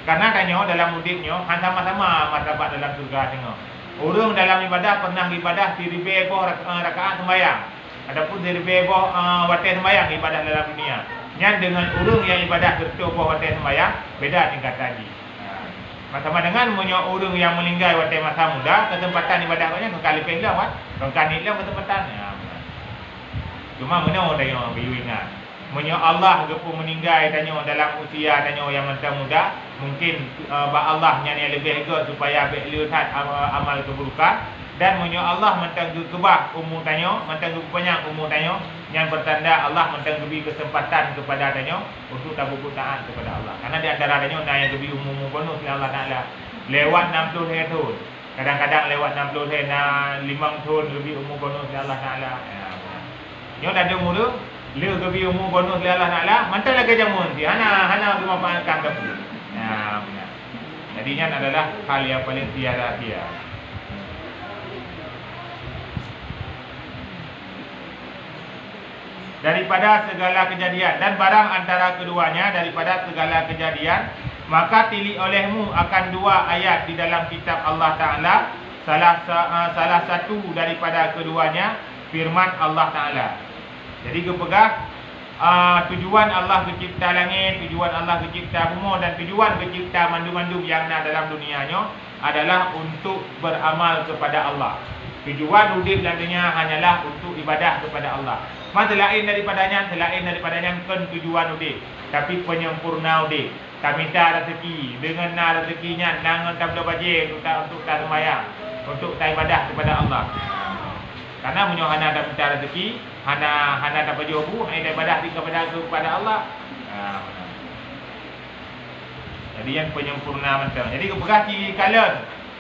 Karena tanyo dalam mudiknya sama-sama martabat dalam surga tengok. Orang dalam ibadah pernah ibadah 1000 rakaat sembahyang. Adapun dari bebo watai sembahyang ibadah dalam dunia. Yang dengan orang yang ibadah betul watai sembahyang beda tingkat tadi. Sama dengan punya orang yang melinggai watai masa muda, kesempatan ibadah banyak kali pendek wan, kali hilang kesempatan. Cuma mana orang yang ingat. Punya Allah gepu meninggai tanyo dalam usia tanyo yang masih muda, mungkin Allah yang lebih good supaya lihat amal keburukan. Dan menyo Allah mentang kebah umur tanyo, mentang banyak umur tanyo yang bertanda Allah mentang gebi kesempatan kepada tanyo untuk tabuk taat kepada Allah. Karena di antara tanyo yang gebi umur penuh oleh Allah Taala lewat 60 tahun. Kadang-kadang lewat 60 tahun 5 tahun gebi umur penuh oleh Allah Taala. Nyo dah ada umur tu, le gebi umur penuh oleh Allah Taala, mantan lagi jamun dia. Hana memanfaatkan kebu. Ya, benar. Jadinya adalah hal yang paling sia-sia. Daripada segala kejadian dan barang antara keduanya daripada segala kejadian, maka tili olehmu akan dua ayat di dalam kitab Allah Ta'ala. Salah satu daripada keduanya firman Allah Ta'ala. Jadi kepegang tujuan Allah mencipta langit, tujuan Allah mencipta bumi dan tujuan mencipta mandu-mandu yang ada dalam dunianya adalah untuk beramal kepada Allah. Tujuan hidup dalam dunia hanyalah untuk ibadah kepada Allah. Selain daripadanya kan tujuan udik, tapi penyempurna udik. Kami minta rezeki dengan rezekinya nangan tabla baje untuk tak sembahyang, untuk tak ibadah kepada Allah. Karena menyohana dah minta rezeki, hana tak baju bu, hanya ibadah kepada Allah. Jadi yang penyempurna mentang. Jadi keperhati kalian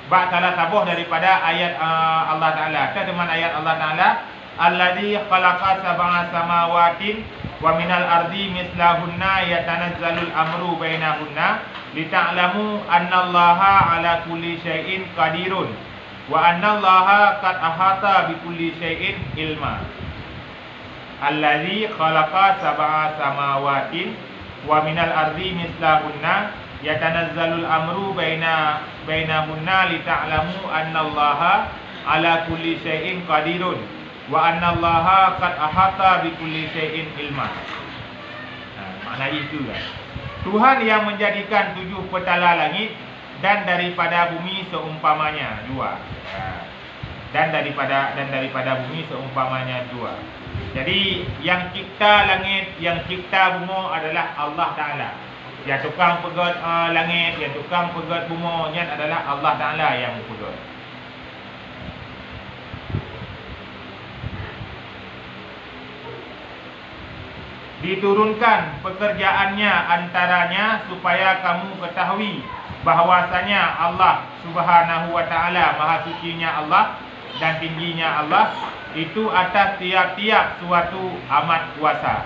bak salah sabuh daripada ayat Allah Taala. Kita dengan ayat Allah Taala, alladzi khalaqa sab'a samawatin wa minal ardi mislahunna yatanazzalul amru bainahunna lita'lamu annallaha ala kulli syai'in qadirun wa annallaha qad ahata bi kulli syai'in ilma. Alladzi khalaqa sab'a samawatin wa minal ardi mislahunna yatanazzalul amru bainahunna lita'lamu annallaha ala kulli syai'in qadirun wa annallaha qad ahata bi kulli syai'in ilma. Makna itu kan. Tuhan yang menjadikan 7 petala langit dan daripada bumi seumpamanya 2. Dan daripada bumi seumpamanya 2. Jadi yang cipta langit, yang cipta bumi adalah Allah Taala. Yang tukang pegot langit, yang tukang pegot bumi adalah Allah Taala yang pegot. diturunkan pekerjaannya antaranya supaya kamu ketahui bahwasanya Allah Subhanahu wa taala, maha sucinya Allah dan tingginya Allah itu atas tiap-tiap suatu amat kuasa.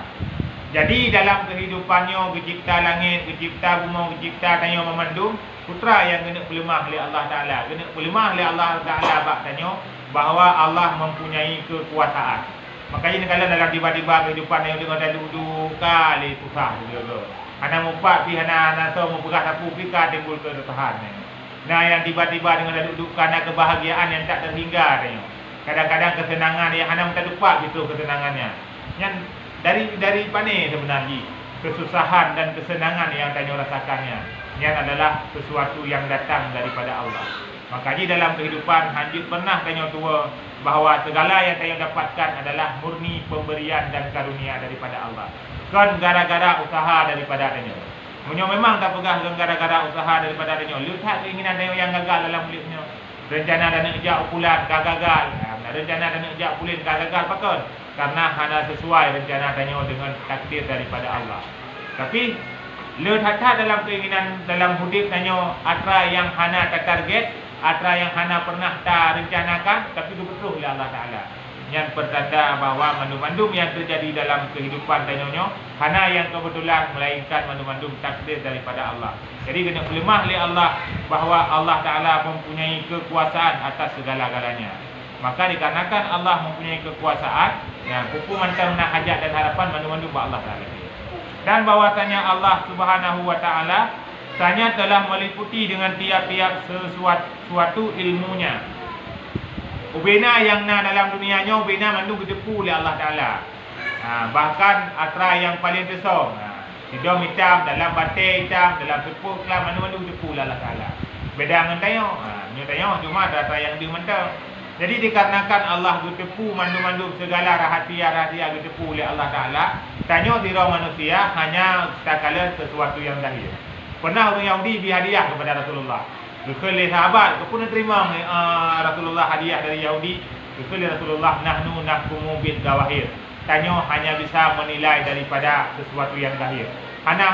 Jadi dalam kehidupannya kecipta langit, kecipta bumi, kecipta tanyo memandung, putra yang kena pelemah oleh Allah Taala, kena pelemah oleh Allah Taala bab tanyo bahawa Allah mempunyai kekuasaan. Makanya kalau dalam tiba-tiba kehidupan yang dengan dah duduk kali susah juga. Ana mupak pi ana so mupegah sapu pika timbul keresahan. Nah yang tiba-tiba dengan dah duduk karena kebahagiaan yang tak terhingga tanyo. Kadang-kadang kesenangan yang ana tak lupa gitu kesenangannya. Yang dari pane sebenarnya kesusahan dan kesenangan yang tanyo rasakannya. Ini adalah sesuatu yang datang daripada Allah. Makanya dalam kehidupan hanjut pernah tanyo tua bahawa segala yang tanyo dapatkan adalah murni pemberian dan karunia daripada Allah. Kan gara-gara usaha daripada tanyo. Munyo memang tak pegah gara-gara usaha daripada tanyo. Lihat keinginan tanyo yang gagal dalam hidupnya. Rencana dan ejak ukulan gagal. Rencana dan ejak pulin gagal pakon. Karena hanya sesuai rencana tanyo dengan takdir daripada Allah. Tapi lihat dalam keinginan dalam hidup tanyo atra yang hana tak target, atra yang hana pernah tak rencanakan, tapi betul oleh Allah Taala. Yang pertanda bahawa mandum-mandum yang terjadi dalam kehidupan tanyo hana yang kebetulan melainkan mandum-mandum takdir daripada Allah. Jadi kena melemah oleh Allah bahawa Allah Taala mempunyai kekuasaan atas segala-galanya. Maka dikarenakan Allah mempunyai kekuasaan, ya, hukuman nak hajat dan harapan mandum-mandum Allah Taala. Dan bahwasanya Allah Subhanahu wa taala tanya telah meliputi dengan tiap-tiap sesuatu ilmunya. Ubena yang na dalam dunianya ubena mandu gedepu oleh Allah Taala. Bahkan atra yang paling tesong, hidung hitam dalam batin hitam dalam sepuh kelam mandu gedepu oleh Allah Taala. Beda dengan tayo, tayo cuma ada atra yang dimentang. Jadi dikarenakan Allah gedepu mandu-mandu segala rahasia-rahasia gedepu oleh Allah Taala, tanya diri manusia hanya sekala sesuatu yang zahir. Pernah orang Yahudi beri hadiah kepada Rasulullah. Kekali sahabat kepun terima Rasulullah hadiah dari Yahudi. Kekali Rasulullah nahnu nahkumu bil gawahir. Tanya hanya bisa menilai daripada sesuatu yang zahir. Hana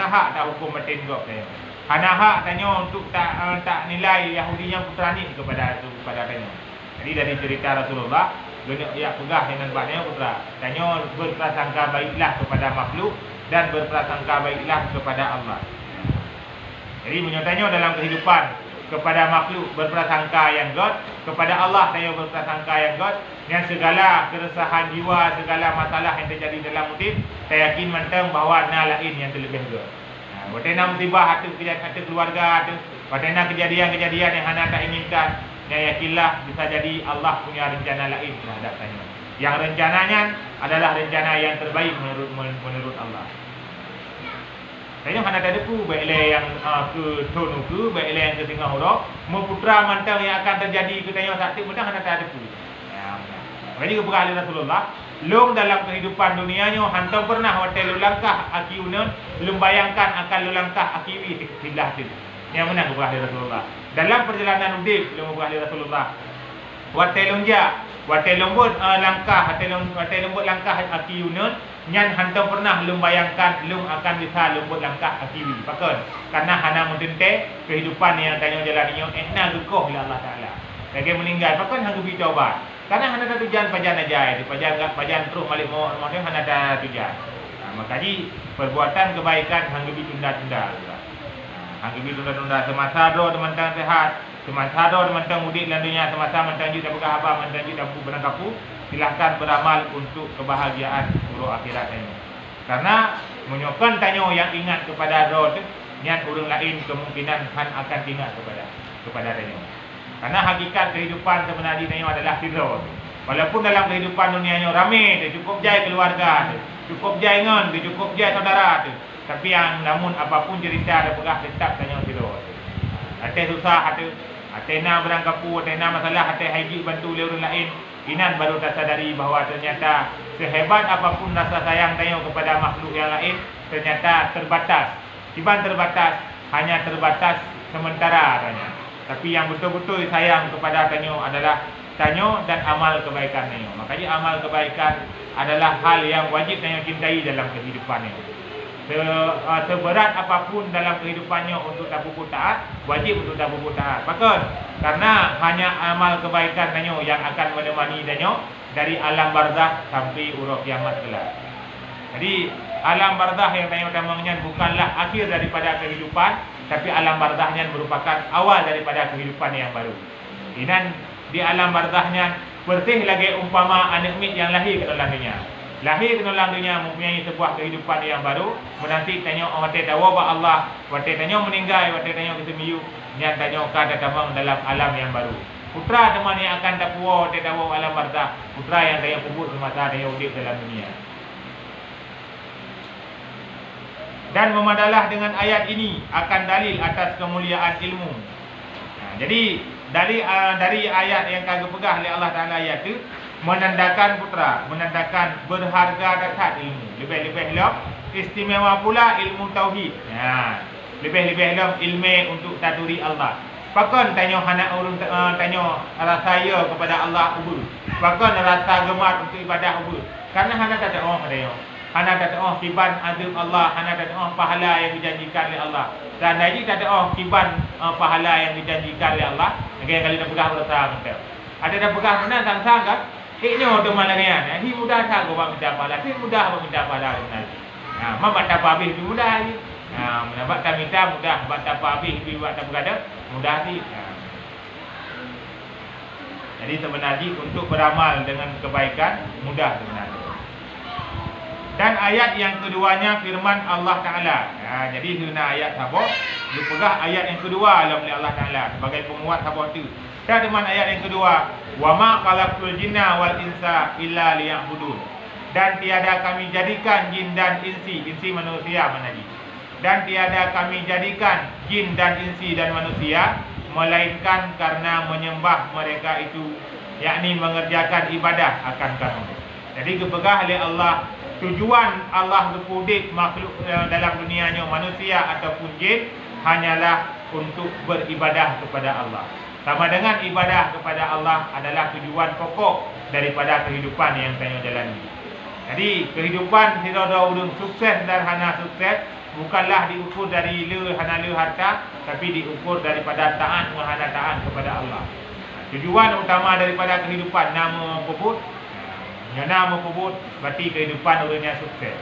hak tak hukum batin gok saya. Hana hak tanya untuk tak nilai Yahudi yang putrani kepada tanya. Jadi dari cerita Rasulullah, dunia ya pegah dengan banyak putra. Tanya berprasangka baiklah kepada makhluk dan berprasangka baiklah kepada Allah. Jadi menyatanya dalam kehidupan kepada makhluk berprasangka yang God, kepada Allah tanya berprasangka yang God, yang segala keresahan jiwa, segala masalah yang terjadi dalam hidup, saya yakin mentang bahawa na lain yang terlebih God. Bagaimana musibah hati keluarga hati, bagaimana kejadian-kejadian yang hana tak inginkan, yang yakinlah bisa jadi Allah punya rencana lain terhadap tanya. Yang rencananya adalah rencana yang terbaik menurut Allah. Tanya hana tak depu baik yang ke tonu ke, baik yang ke tengah orang, memputra mantang yang akan terjadi ke tanya sakti mudah hana tak depu. Jadi keberkah Rasulullah long dalam kehidupan dunianya hantam pernah hotel lulangkah akiunan belum bayangkan akan lulangkah akiwi sebelah tu. Yang mana keberkah Rasulullah. Dalam perjalanan udik belum keberkah Rasulullah. Hotel lembut langkah hotel lembut langkah akiunan nyan hantam pernah belum bayangkan belum akan bisa lembut langkah akiwi. Pakon karena hana mendente kehidupan yang tanya jalannya ehna gekoh oleh Allah Taala. Bagi meninggal pakon hang gebi coba. Karena hana ada tujuan pajan aja, pajan terus balik mau hana ada tujuan. Makanya perbuatan kebaikan hang lebih tunda-tunda. Hang lebih tunda-tunda semasa do teman-teman sehat, semasa do teman-teman mudik landunya, semasa mentang juga buka apa, mentang juga benang kapu, silakan beramal untuk kebahagiaan urus akhirat ini. Karena menyokong tanyo yang ingat kepada do tu, niat orang lain kemungkinan han akan ingat kepada tanyo. Karena hakikat kehidupan sebenarnya ini adalah tidur. Walaupun dalam kehidupan dunianya ramai, cukup jaya keluarga, cukup jaya ngon, cukup jaya saudara, tapi yang namun apapun cerita ada pegah tetap tanya tidur. Hati susah, hati nak berangkapu, hati nak masalah, hati haji bantu oleh orang lain. Inan baru tersadari bahawa ternyata sehebat apapun rasa sayang tanya kepada makhluk yang lain, ternyata terbatas. Tiban terbatas, hanya terbatas sementara tanya. Tapi yang betul-betul sayang kepada tanyo adalah tanyo dan amal kebaikan tanyo. Makanya amal kebaikan adalah hal yang wajib tanyo cintai dalam kehidupannya. Seberat apapun dalam kehidupannya untuk tak berbuat taat, wajib untuk tak berbuat taat. Bahkan karena hanya amal kebaikan tanyo yang akan menemani tanyo dari alam barzakh sampai uruf kiamat kelak. Jadi alam barzakh yang tanyo tamangnya bukanlah akhir daripada kehidupan, tapi alam barzakhnya merupakan awal daripada kehidupan yang baru. Dan di alam barzakhnya bersih lagi umpama anak mit yang lahir ke dalam dunia. Lahir ke dalam dunia mempunyai sebuah kehidupan yang baru. Menanti tanya orang tahu ba Allah, waktu tanya meninggal, waktu tanya kesemiyu, yang tanya kada tamang dalam alam yang baru. Putra teman yang akan takwa tahu alam barzakh, putra yang saya kubur semasa dia hidup dalam dunia. Dan memadalah dengan ayat ini akan dalil atas kemuliaan ilmu. Jadi dari ayat yang kagak pegah oleh Allah Taala ayat itu menandakan putra, menandakan berharga dekat ilmu. Lebih-lebih lom istimewa pula ilmu tauhid. Lebih-lebih lom ilmu untuk taduri Allah. Bahkan tanya anak urun tanya rasa ya kepada Allah ubur. Bahkan rasa gemar untuk ibadah ubur. Karena hana tak ada orang ada. Hana tak ada kiban azab Allah, hana tak ada pahala yang dijanjikan oleh Allah. Dan lagi tak ada kiban pahala yang dijanjikan oleh Allah. Kali dah pegah berasa mentel. Ada dah pegah benar tak sangka. Ini untuk malarian. Ini mudah tak gua minta pahala. Ini mudah gua minta pahala benar. Mak tak habis mudah ni. Mendapat tak minta mudah, tak habis buat tak berada mudah ni. Jadi sebenarnya untuk beramal dengan kebaikan mudah sebenarnya. Dan ayat yang keduanya firman Allah Taala. Jadi guna ayat sahabat, dia pegah ayat yang kedua oleh Allah Taala sebagai penguat sahabat itu. Dan dengan ayat yang kedua, wa ma khalaqtul jinna wal insa illa liya'budun. Dan tiada kami jadikan jin dan insi manusia manaji. Dan tiada kami jadikan jin dan insi dan manusia melainkan karena menyembah mereka itu, yakni mengerjakan ibadah akan kami. Jadi kepegah oleh Allah, tujuan Allah berkudik makhluk dalam dunianya manusia ataupun jin hanyalah untuk beribadah kepada Allah. Sama dengan ibadah kepada Allah adalah tujuan pokok daripada kehidupan yang saya jalani. Jadi kehidupan tidak ada urung sukses dan hana sukses bukanlah diukur dari hana harta, tapi diukur daripada taat menghana taat kepada Allah. Tujuan utama daripada kehidupan nama puput, nama puput berarti kehidupan orangnya sukses.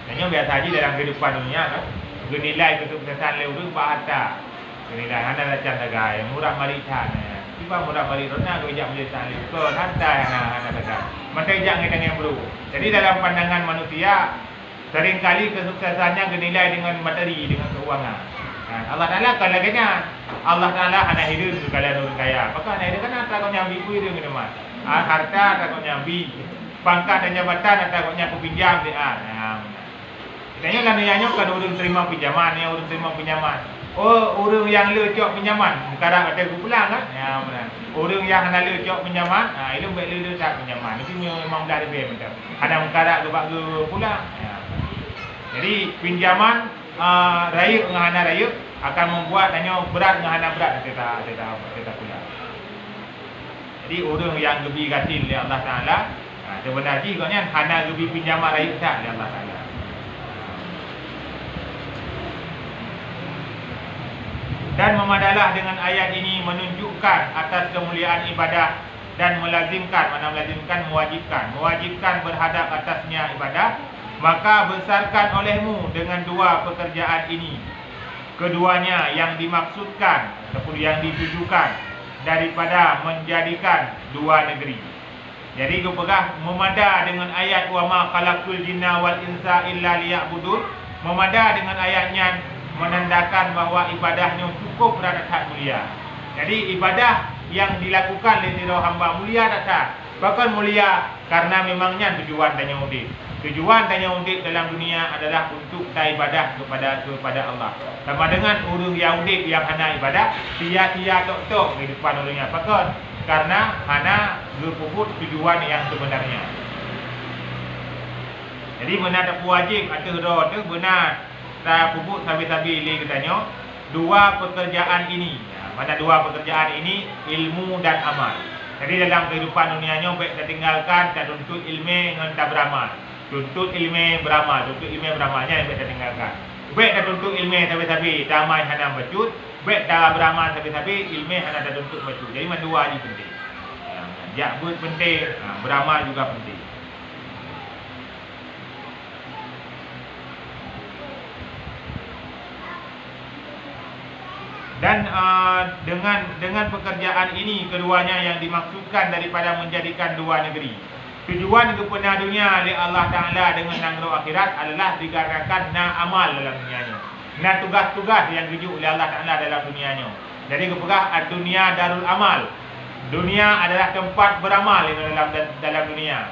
Hanya biasa saja dalam kehidupan dunia kan, nilai kesuksesan lewat harta. Nilai hana macam dagai murah maritan. Tiba murah maritana ko ijak menjadi salib. Ko harta hana dagai. Mata ijak dengan yang baru. Jadi dalam pandangan manusia seringkali kesuksesannya dinilai dengan materi, dengan keuangan. Allah Taala kalau kena Allah Taala hana hidup kalau orang kaya. Maka hana hidup kan tak kau nyambi ku hidup dengan mas. Harta tak kau nyambi. Pangkat dan jabatan tak kau nyambi pinjam dia. Kitanya kan nyanyo kan orang terima pinjaman, yang orang terima pinjaman. Oh, orang yang lecok pinjaman, sekarang ada aku pulang kan? Ya, benar. Orang yang hana lecok pinjaman, itu baik le tak pinjaman. Itu memang dah lebih betul. Ada mengkarak ke bak pulang. Ya. Jadi pinjaman raya dengan hana raya akan membuat tanya berat dengan hana berat kita pulang. Jadi orang yang lebih gatil oleh Allah Taala, sebenarnya katanya hana lebih pinjaman raya tak oleh Allah Taala. Dan memadalah dengan ayat ini menunjukkan atas kemuliaan ibadah dan melazimkan, mewajibkan berhadap atasnya ibadah. Maka besarkan olehmu dengan dua pekerjaan ini, keduanya yang dimaksudkan ataupun yang ditujukan daripada menjadikan dua negeri. Jadi kepegah memada dengan ayat wa ma khalaqtul jinna wal insa illa liya'budun. Memada dengan ayatnya menandakan bahawa ibadahnya cukup berada mulia. Jadi ibadah yang dilakukan oleh hamba mulia datang. Bahkan mulia karena memangnya tujuan tanya udip. Tujuan tanya udip dalam dunia adalah untuk ibadah kepada Allah. Sama dengan orang yang udip yang hana ibadah, sia-sia tok-tok kehidupan orangnya. Bahkan karena hana berpuput tujuan yang sebenarnya. Jadi benar tak wajib atau roh tu benar tak pupuk sabi-sabi le katanya dua pekerjaan ini. Mana dua pekerjaan ini, ilmu dan amal. Jadi dalam kehidupan dunianya baik kita tinggalkan, kita tuntut ilmu dengan tak beramal. Tuntut ilmu beramal, tuntut ilmu beramalnya yang baik kita tinggalkan. Baik kita tuntut ilmu tapi damai hana bacut, baik kita beramal tapi ilmu hana tak tuntut bacut. Jadi mana dua ini penting. Ya, penting, beramal juga penting. Dan dengan pekerjaan ini keduanya yang dimaksudkan daripada menjadikan dua negeri. Tujuan kepada dunia oleh Allah Ta'ala dengan nangro akhirat adalah dikarenakan na amal dalam dunianya. Na tugas-tugas yang dituju oleh Allah Ta'ala dalam dunianya. Jadi kepada dunia darul amal. Dunia adalah tempat beramal dalam dunia.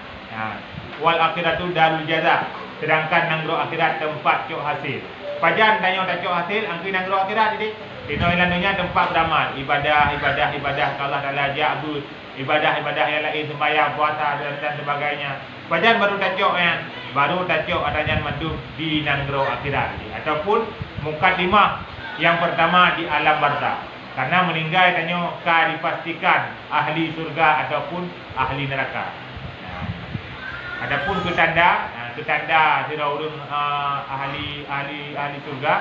Wal akhiratu darul jaza. Sedangkan nangro akhirat tempat cok hasil. Pajan tanya tak cok hasil, angki nangro akhirat jadi. Di dunia tempat beramal, ibadah Allah Taala ja'bud, ibadah yang lain sembahyang, puasa dan sebagainya. Pajan baru tajok baru tajok adanya madum di nangro akhirat ataupun mukadimah yang pertama di alam barzakh. Karena meninggal tanya ka dipastikan ahli surga ataupun ahli neraka. Adapun ketanda sira urang ahli surga.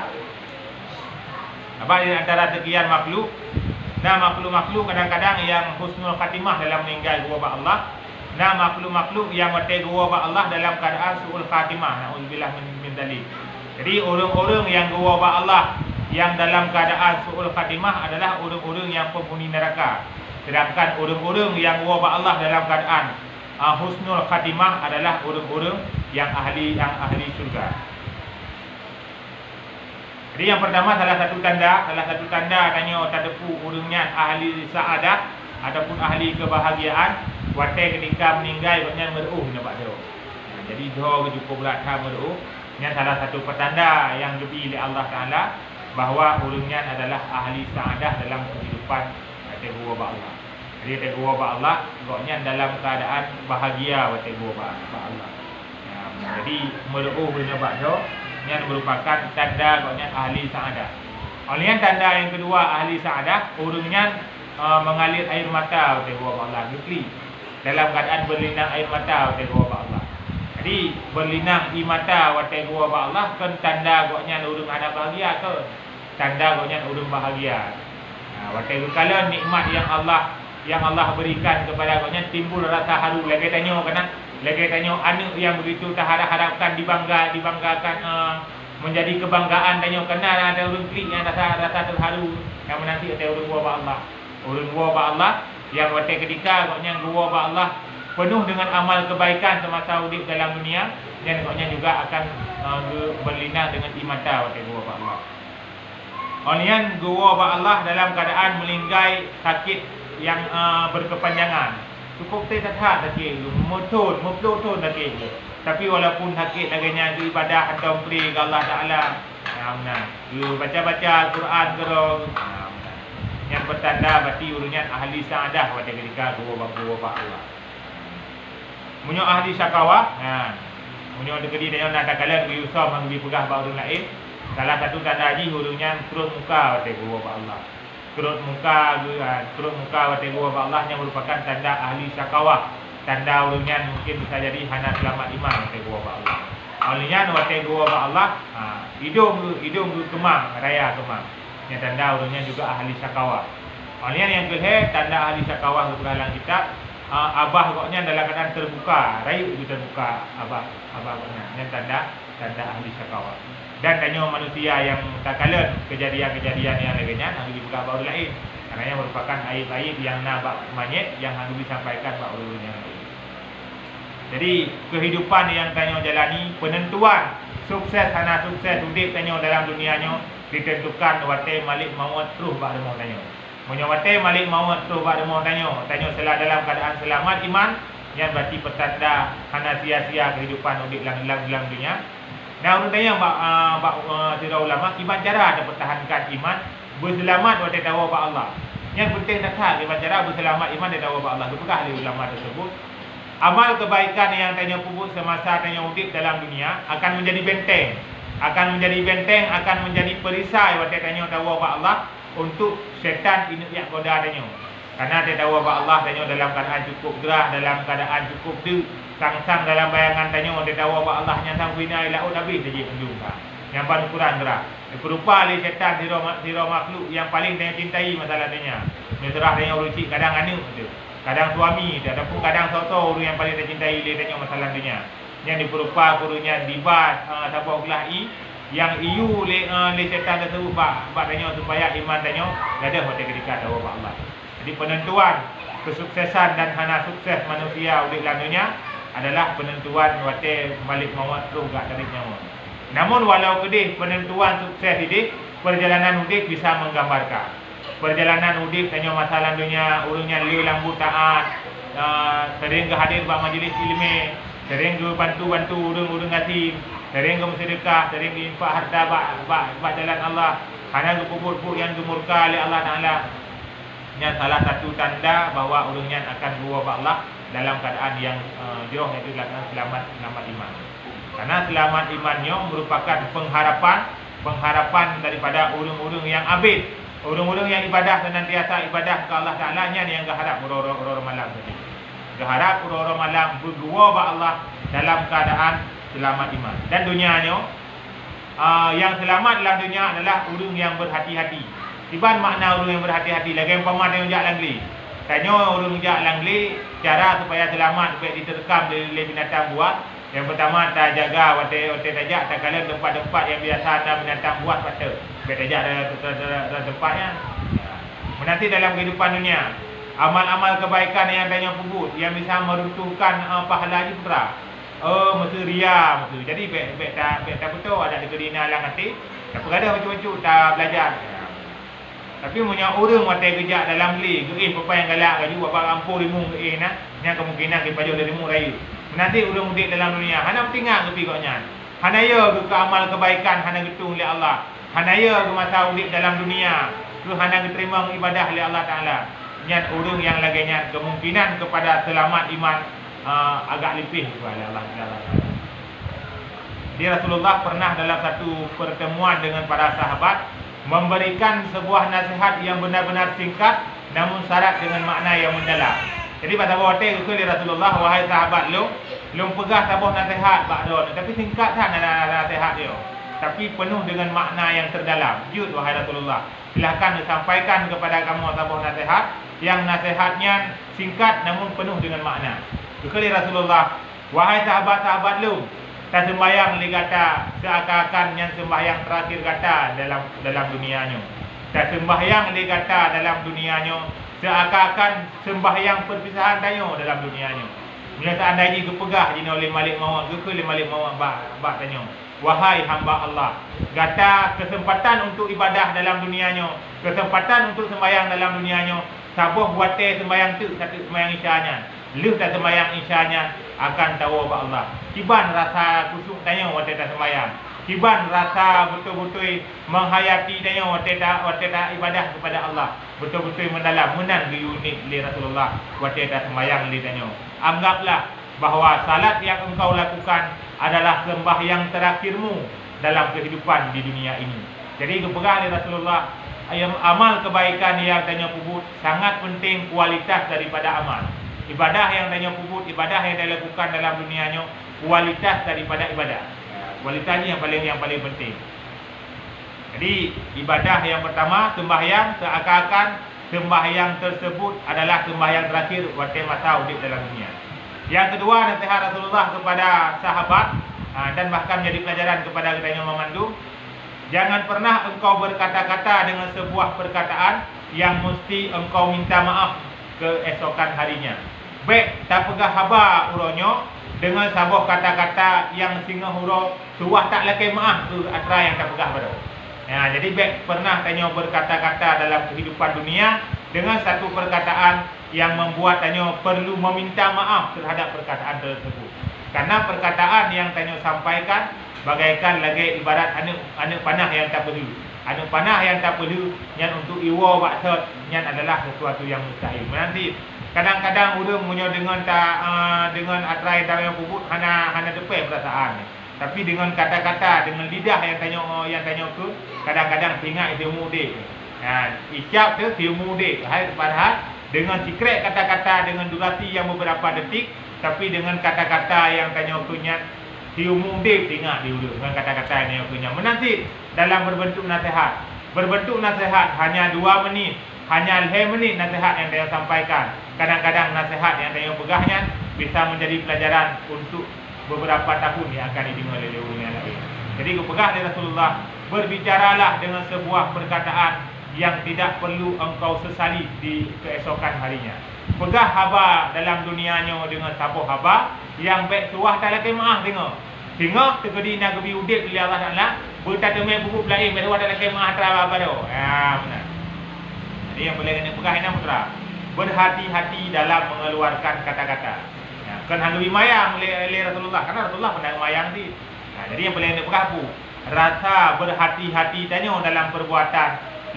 Apa di antara sekian makhluk. Nah, makhluk-makhluk kadang-kadang yang husnul khatimah dalam meninggal gua Allah. Nah, makhluk-makhluk yang mati gua Allah dalam keadaan suul khatimah. Nauzubillah min dzalik. Jadi orang-orang yang gua Allah yang dalam keadaan suul khatimah adalah orang-orang yang penghuni neraka. Sedangkan orang-orang yang gua Allah dalam keadaan husnul khatimah adalah orang-orang yang ahli surga. Jadi yang pertama salah satu tanda tanya tadepu urangnya ahli saadah ataupun ahli kebahagiaan watai ketika meninggal baknya meruh nampak dia. Jadi doa cukup berat meruh. Ini salah satu petanda yang diberi oleh Allah Taala bahawa urangnya adalah ahli saadah dalam kehidupan tegua ba Allah. Jadi tegua ba Allah baknya dalam keadaan bahagia watai gua ba Allah. Jadi meruh nampak dia yang merupakan tanda katanya ahli saadah. Oleh tanda yang kedua ahli saadah, urangnya mengalir air mata oleh Allah Gukli dalam keadaan berlinang air mata oleh Allah. Jadi berlinang air mata oleh Allah kan tanda katanya urang ada bahagia ke? Tanda katanya urang bahagia. Waktu kala nikmat yang Allah berikan kepada katanya timbul rasa haru lagi tanya anak yang begitu tak harapkan dibanggakan menjadi kebanggaan tanya kenal ada orang klik yang rasa terharu yang menanti ada orang gua Allah. Orang gua Allah yang waktu ketika katanya gua Allah penuh dengan amal kebaikan semasa hidup dalam dunia dan katanya juga akan berlinang dengan imata waktu gua Allah. Oleh gua Allah dalam keadaan melinggai sakit yang berkepanjangan. Cukup tak sakit tu, mutun sakit tu. Tapi walaupun sakit agaknya tu ibadah atau pray ke Allah Taala. You baca-baca Al-Quran terus. Yang bertanda berarti urangnya ahli saadah pada ketika gua Allah. Munyo ahli syakawa, munyo dekedi dia nak kala pergi usah manggi pegah ba urang lain. Salah satu tanda haji urangnya terus muka pada gua Allah. Kerut muka wate gua Allah yang merupakan tanda ahli syakawah. Tanda urangnya mungkin bisa jadi hana selamat iman wate gua Allah. Olehnya wate gua Allah, hidung kemang, raya kemang. Yang tanda urangnya juga ahli syakawah. Olehnya yang kedua tanda ahli syakawah dalam kitab abah koknya dalam keadaan terbuka, rayu itu terbuka abah koknya. Yang tanda ahli syakawah. Dan tanya manusia yang tak kalah kejadian-kejadian yang lainnya yang dibuka baru lain. Kerana merupakan aib-aib yang nak manyet yang harus disampaikan bak orang yang lain. Jadi kehidupan yang tanya jalani, penentuan sukses hana sukses hidup tanya dalam dunianya ditentukan wate malik maut terus bak demo tanya. Munyo wate malik maut terus bak demo tanya selah dalam keadaan selamat iman yang berarti petanda hana sia-sia kehidupan hidup dalam dunia. Nah, orang tanya tidak ulama gimana cara ada pertahankan iman berselamat waktu tahu ba Allah. Yang penting tak gimana cara berselamat iman di tahu ba Allah. Apakah ahli ulama tersebut? Amal kebaikan yang tanya pupuk semasa tanya hidup dalam dunia akan menjadi benteng, akan menjadi benteng, akan menjadi perisai watak tanya tahu ba Allah untuk syaitan ini yang goda tanya. Karena dia tahu ba Allah tanya dalam keadaan cukup gerah, dalam keadaan cukup sang dalam bayangan tanya dia tahu ba Allah nya sang bina laut habis saja menjumpa. Yang paling kurang gerah. Berupa oleh syaitan siro makhluk yang paling dia cintai masalah tanya. Menyerah tanya urusi kadang anu tu. Kadang suami ataupun kadang sosok orang yang paling dia cintai dia tanya masalah tanya. Yang diperupa gurunya dibat sabah gelahi yang iu le syaitan tersebut bak tanya supaya iman tanya ada hotel ketika tahu ba Allah. Jadi penentuan kesuksesan dan hana sukses manusia di dalam dunia adalah penentuan wate balik maut roh gak tarik nyawa. Namun walau kedih penentuan sukses ini, perjalanan udik bisa menggambarkan. Perjalanan udik tanya masalah dunia, urungnya liu lambu taat, sering ke hadir bak majlis ilmu, sering ke bantu urung ngatim, sering ke bersedekah, sering ke infak harta bak jalan Allah, hanya ke pupuk yang gemurka oleh Allah Taala. Yang salah satu tanda bahawa urungnya akan buah bak Allah dalam keadaan yang jauh, iaitu selamat iman. Karena selamat imannya merupakan pengharapan daripada urung-urung yang abid, urung-urung yang ibadah senantiasa ibadah ke Allah Taala nya yang berharap urur malam tadi. Berharap urur malam berdua ba Allah dalam keadaan selamat iman. Dan dunianya yang selamat dalam dunia adalah urung yang berhati-hati. Tiban makna urung yang berhati-hati lagi umpama dia jak langli. Tanya urung jak langli cara supaya selamat supaya diterkam oleh binatang buas. Yang pertama tak jaga wate tajak tak kala tempat-tempat yang biasa ada binatang buas pada. Biar tajak ada tempatnya. Menanti dalam kehidupan dunia, amal-amal kebaikan yang adanya puput yang bisa meruntuhkan pahala jipra. Mesti ria mesti. Jadi baik tak betul ada di kedina lang hati. Tak perada macam-macam tak belajar. Tapi punya orang wate kejak dalam li, geih apa yang galak gaju apa kampur rimu geih nah, yang kemungkinan ke pajak dari rimu rayu. Nanti udah mudik dalam dunia, hana tinggal ke pigoknya. Hana ya ke amal kebaikan, hana getung oleh Allah. Hana ya ke masa udik dalam dunia, tu hana diterima ibadah oleh Allah Taala. Yang urung yang laginya kemungkinan kepada selamat iman agak lebih kepada Allah Taala. Di Rasulullah pernah dalam satu pertemuan dengan para sahabat memberikan sebuah nasihat yang benar-benar singkat namun syarat dengan makna yang mendalam. Jadi pada waktu itu Rasulullah, wahai sahabat lu pegah tabuh nasihat bakdo, tapi singkat saja nasihat dia. Tapi penuh dengan makna yang terdalam. Jud wahai Rasulullah, silakan disampaikan kepada kamu tabuh nasihat yang nasihatnya singkat namun penuh dengan makna. Kali Rasulullah, wahai sahabat-sahabat lu, tak sembahyang li kata seakan-akan yang sembahyang terakhir kata dalam dunianya. Tak sembahyang li kata dalam dunianya seakan-akan sembahyang perpisahan tayo dalam dunianya. Bila seandainya kepegah jina oleh Malik Maut, oleh Malik Maut bak tanya, wahai hamba Allah, kata kesempatan untuk ibadah dalam dunianya, kesempatan untuk sembahyang dalam dunianya, sabuh buate sembahyang tu satu sembahyang isyanya. Lu tak sembahyang isyanya akan tahu ba Allah. Kiban rasa kusuk tanya wate tak sembahyang. Kiban rasa betul-betul menghayati tanya wate tak ibadah kepada Allah. Betul-betul mendalam menang di unik li Rasulullah wate tak sembahyang li tanya. Anggaplah bahawa salat yang engkau lakukan adalah sembahyang terakhirmu dalam kehidupan di dunia ini. Jadi kepegang li Rasulullah, amal kebaikan yang tanya puput sangat penting kualitas daripada amal. Ibadah yang tanya puput, ibadah yang dilakukan dalam dunianya, kualitas daripada ibadah. Kualitas ini yang paling penting. Jadi ibadah yang pertama sembahyang seakan-akan sembahyang tersebut adalah sembahyang terakhir waktu masa hidup dalam dunia. Yang kedua nasihat Rasulullah kepada sahabat dan bahkan menjadi pelajaran kepada kita yang memandu, jangan pernah engkau berkata-kata dengan sebuah perkataan yang mesti engkau minta maaf keesokan harinya. Baik tak pegah haba uronyo dengan sabuh kata-kata yang singa huro tuah tak lakai maaf tu atra yang tak pegah pada. Ya, jadi baik pernah tanya berkata-kata dalam kehidupan dunia dengan satu perkataan yang membuat tanya perlu meminta maaf terhadap perkataan tersebut. Karena perkataan yang tanya sampaikan bagaikan lagi ibarat anak panah yang tak perlu. Anak panah yang tak perlu yang untuk iwa baksud yang adalah sesuatu yang mustahil. Nanti kadang-kadang urang punya dengan atrai yang puput hana depai perasaan. Tapi dengan kata-kata, dengan lidah yang tanya ke, kadang-kadang ingat ilmu dik. Icap tu ilmu dik. Padahal dengan secret kata-kata, dengan durasi yang beberapa detik, tapi dengan kata-kata yang tanya ke nya ilmu dik ingat dia dengan kata-kata yang tanya ke nya. Menasib dalam berbentuk nasihat. Berbentuk nasihat hanya 2 menit, hanya 5 menit nasihat yang saya sampaikan. Kadang-kadang nasihat yang saya pegahnya bisa menjadi pelajaran untuk beberapa tahun yang akan didengar oleh orang yang lain. Jadi aku pegah dari Rasulullah, berbicaralah dengan sebuah perkataan yang tidak perlu engkau sesali di keesokan harinya. Pegah haba dalam dunianya dengan sabuh haba yang baik tuah tak lagi maaf dengar. Tengok tegedi nak gebi udip oleh Allah Taala, bertatame buku lain baru ada lagi maaf tra apa dah. Benar. Jadi yang boleh kena pegah ini putra. Berhati-hati dalam mengeluarkan kata-kata. Kan hang lebih mayang oleh Rasulullah, karena Rasulullah pernah mayang di. Jadi yang boleh kena pegah apa? Rasa berhati-hati tanya dalam perbuatan,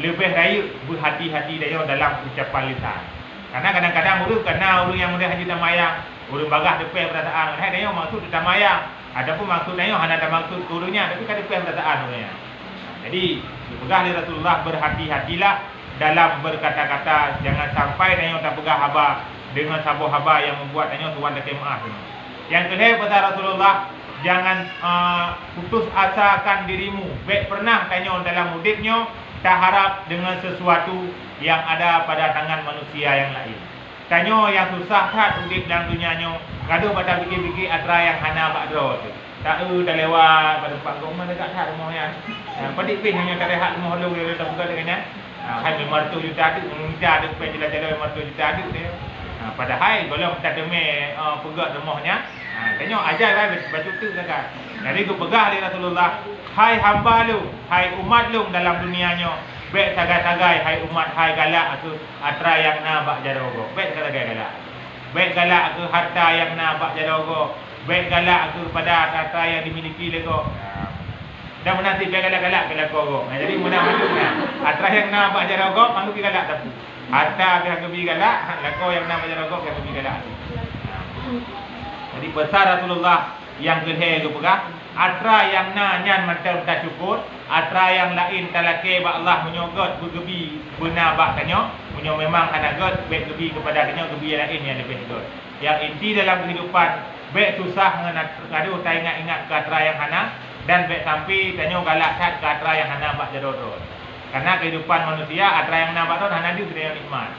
lebih raya berhati-hati tanya dalam ucapan lisan. Karena kadang-kadang orang yang mudah haji tak mayang, orang bagah depan perasaan. Hai tanya maksud tak mayang. Adapun maksud tanya hanya ada maksud turunnya, tapi kan depan perasaan orangnya. Jadi pegah oleh Rasulullah, berhati-hatilah dalam berkata-kata, jangan sampai tanya tak pegah haba dengan sabuh haba yang membuat tanya tuan dah maaf. Yang kedua kata Rasulullah, jangan putus asakan dirimu. Baik pernah tanya dalam hidupnya tak harap dengan sesuatu yang ada pada tangan manusia yang lain. Tanya yang susah tak hidup dalam dunianya, gaduh pada fikir-fikir atra yang hana bakdo tu. Tak dah lewat pada pak gong mana dekat hak rumahnya. Padik pih hanya tak rehat rumah lu dia tak buka dengan. Hai memang tu juta tu, minta ada pen jelas-jelas memang tu juta tu dia. Padahal kalau kita demi pegang rumahnya, tanya ajar lah batu tu kan. Jadi aku pegah di Rasulullah, hai hamba lu, hai umat lu dalam dunianya, baik tagai-tagai, hai umat, hai galak aku atra yang na bak jarogo, baik tagai galak. Baik galak aku harta yang na bak jarogo, baik galak aku pada harta yang dimiliki lego. Dan menanti baik galak-galak galak kau. Jadi mudah-mudahan atra yang na bak jarogo, panggil galak tapi. Harta pihak kebi galak, lakau yang nama jarogok pihak kebi galak. Jadi pesan Rasulullah yang kedua itu pegah, atra yang na nyan macam tak syukur, atra yang lain talake ba Allah menyogot bergebi benar bak tanya, punya memang ada god baik gebi kepada tanya gebi yang lain yang lebih god. Yang inti dalam kehidupan baik susah ngadu tak ingat-ingat ke atra yang hana dan baik sampai tanya galak kat ke atra yang hana bak jarogok. Karena kehidupan manusia atra yang nampak tu hana dia yang nikmat.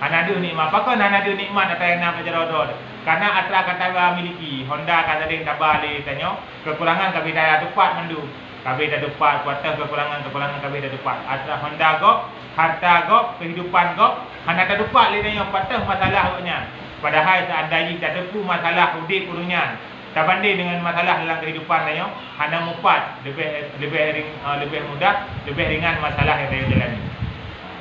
Hana dia nikmat. Apakah hana dia nikmat atra yang nampak jarodor? Karena atra kata miliki, Honda kata dia tak balik tanya, kekurangan kami dah dapat mandu. Kami dah dapat kuasa kekurangan kami dah dapat. Atra Honda gop, harta gop, kehidupan gop, hana tak dapat le tanya patah masalah nya. Padahal seandainya tak ada masalah hidup urunnya. Tak banding dengan masalah dalam kehidupan tanya, hana mupat lebih mudah, lebih ringan masalah yang saya jalani.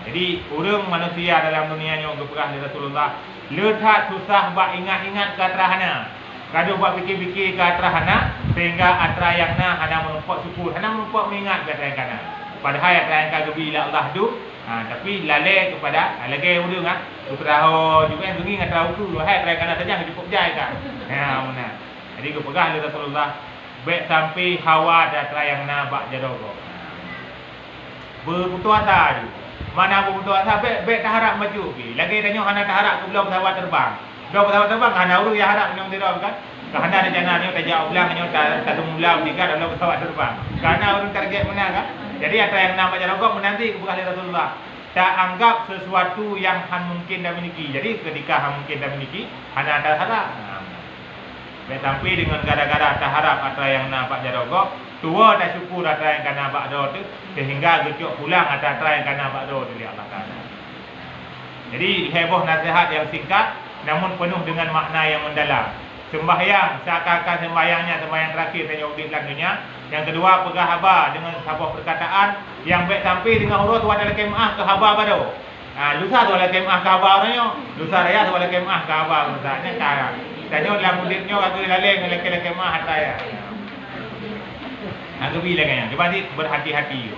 Jadi orang manusia dalam dunia ni berperah dari Rasulullah, letak susah bak ingat-ingat ke atra hana. Gaduh buat fikir-fikir ke atra hana sehingga atra yang na hana menumpak syukur, hana menumpak mengingat ke atra yang kana. Padahal atra yang kana bila Allah tu, tapi lalai kepada lagi urang utaraho juga yang dengi atra uku, hai atra yang kana saja cukup jai kan. Benar. Jadi aku pegah oleh Rasulullah, baik sampai hawa datra yang nabak jadogo. Berputus asa je. Mana berputus asa, baik tak harap maju. Lagi tanya hana tak harap ke belah pesawat terbang. Belah pesawat terbang, hana urus yang harap minum tidur kan. Kerana ada jana ni, tak jauh belah, tak mula meningkat dalam pesawat terbang. Kerana urus target mana kan. Jadi datra yang nabak jadogo menanti aku pegah oleh Rasulullah. Tak anggap sesuatu yang han mungkin dah miliki. Jadi ketika han mungkin dah miliki, hana tak harap. Sampai dengan gara-gara tak harap atra yang nampak jarogok, tua tak syukur atra yang kena bakdo tu, sehingga gecok pulang atra yang kena bakdo dari Allah Taala. Jadi heboh nasihat yang singkat, namun penuh dengan makna yang mendalam. Sembahyang seakan-akan sembahyangnya sembahyang terakhir tanya ubik dalam dunia. Yang kedua pegah haba dengan sebuah perkataan yang baik sampai dengan huruf tu ada kemah ke haba bado. Lusa tu ada kemah ke haba orangnya, lusa raya tu ada kemah ke haba maksudnya cara. Tanya dalam mudiknya aku laleng lelaki-lelaki mah harta ya. Aku bilang kan, cuba berhati-hati.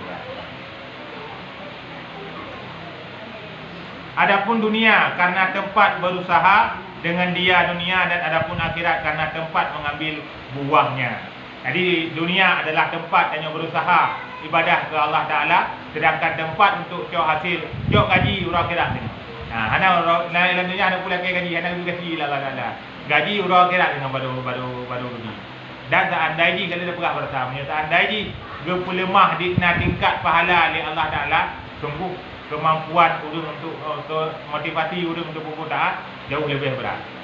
Adapun dunia karena tempat berusaha dengan dia dunia dan adapun akhirat karena tempat mengambil buahnya. Jadi dunia adalah tempat hanya berusaha ibadah ke Allah Taala, sedangkan tempat untuk cok hasil, cok gaji urang akhirat ni. Hana dalam dunia ada pula gaji, hana gaji Allah Taala. Gaji urang akhirat dengan baru rugi. Dan seandainya kalau dah perah bersama, seandainya gempa lemah di tingkat pahala oleh Allah Taala, sungguh kemampuan urang untuk motivasi urang untuk berbuat taat jauh lebih berat.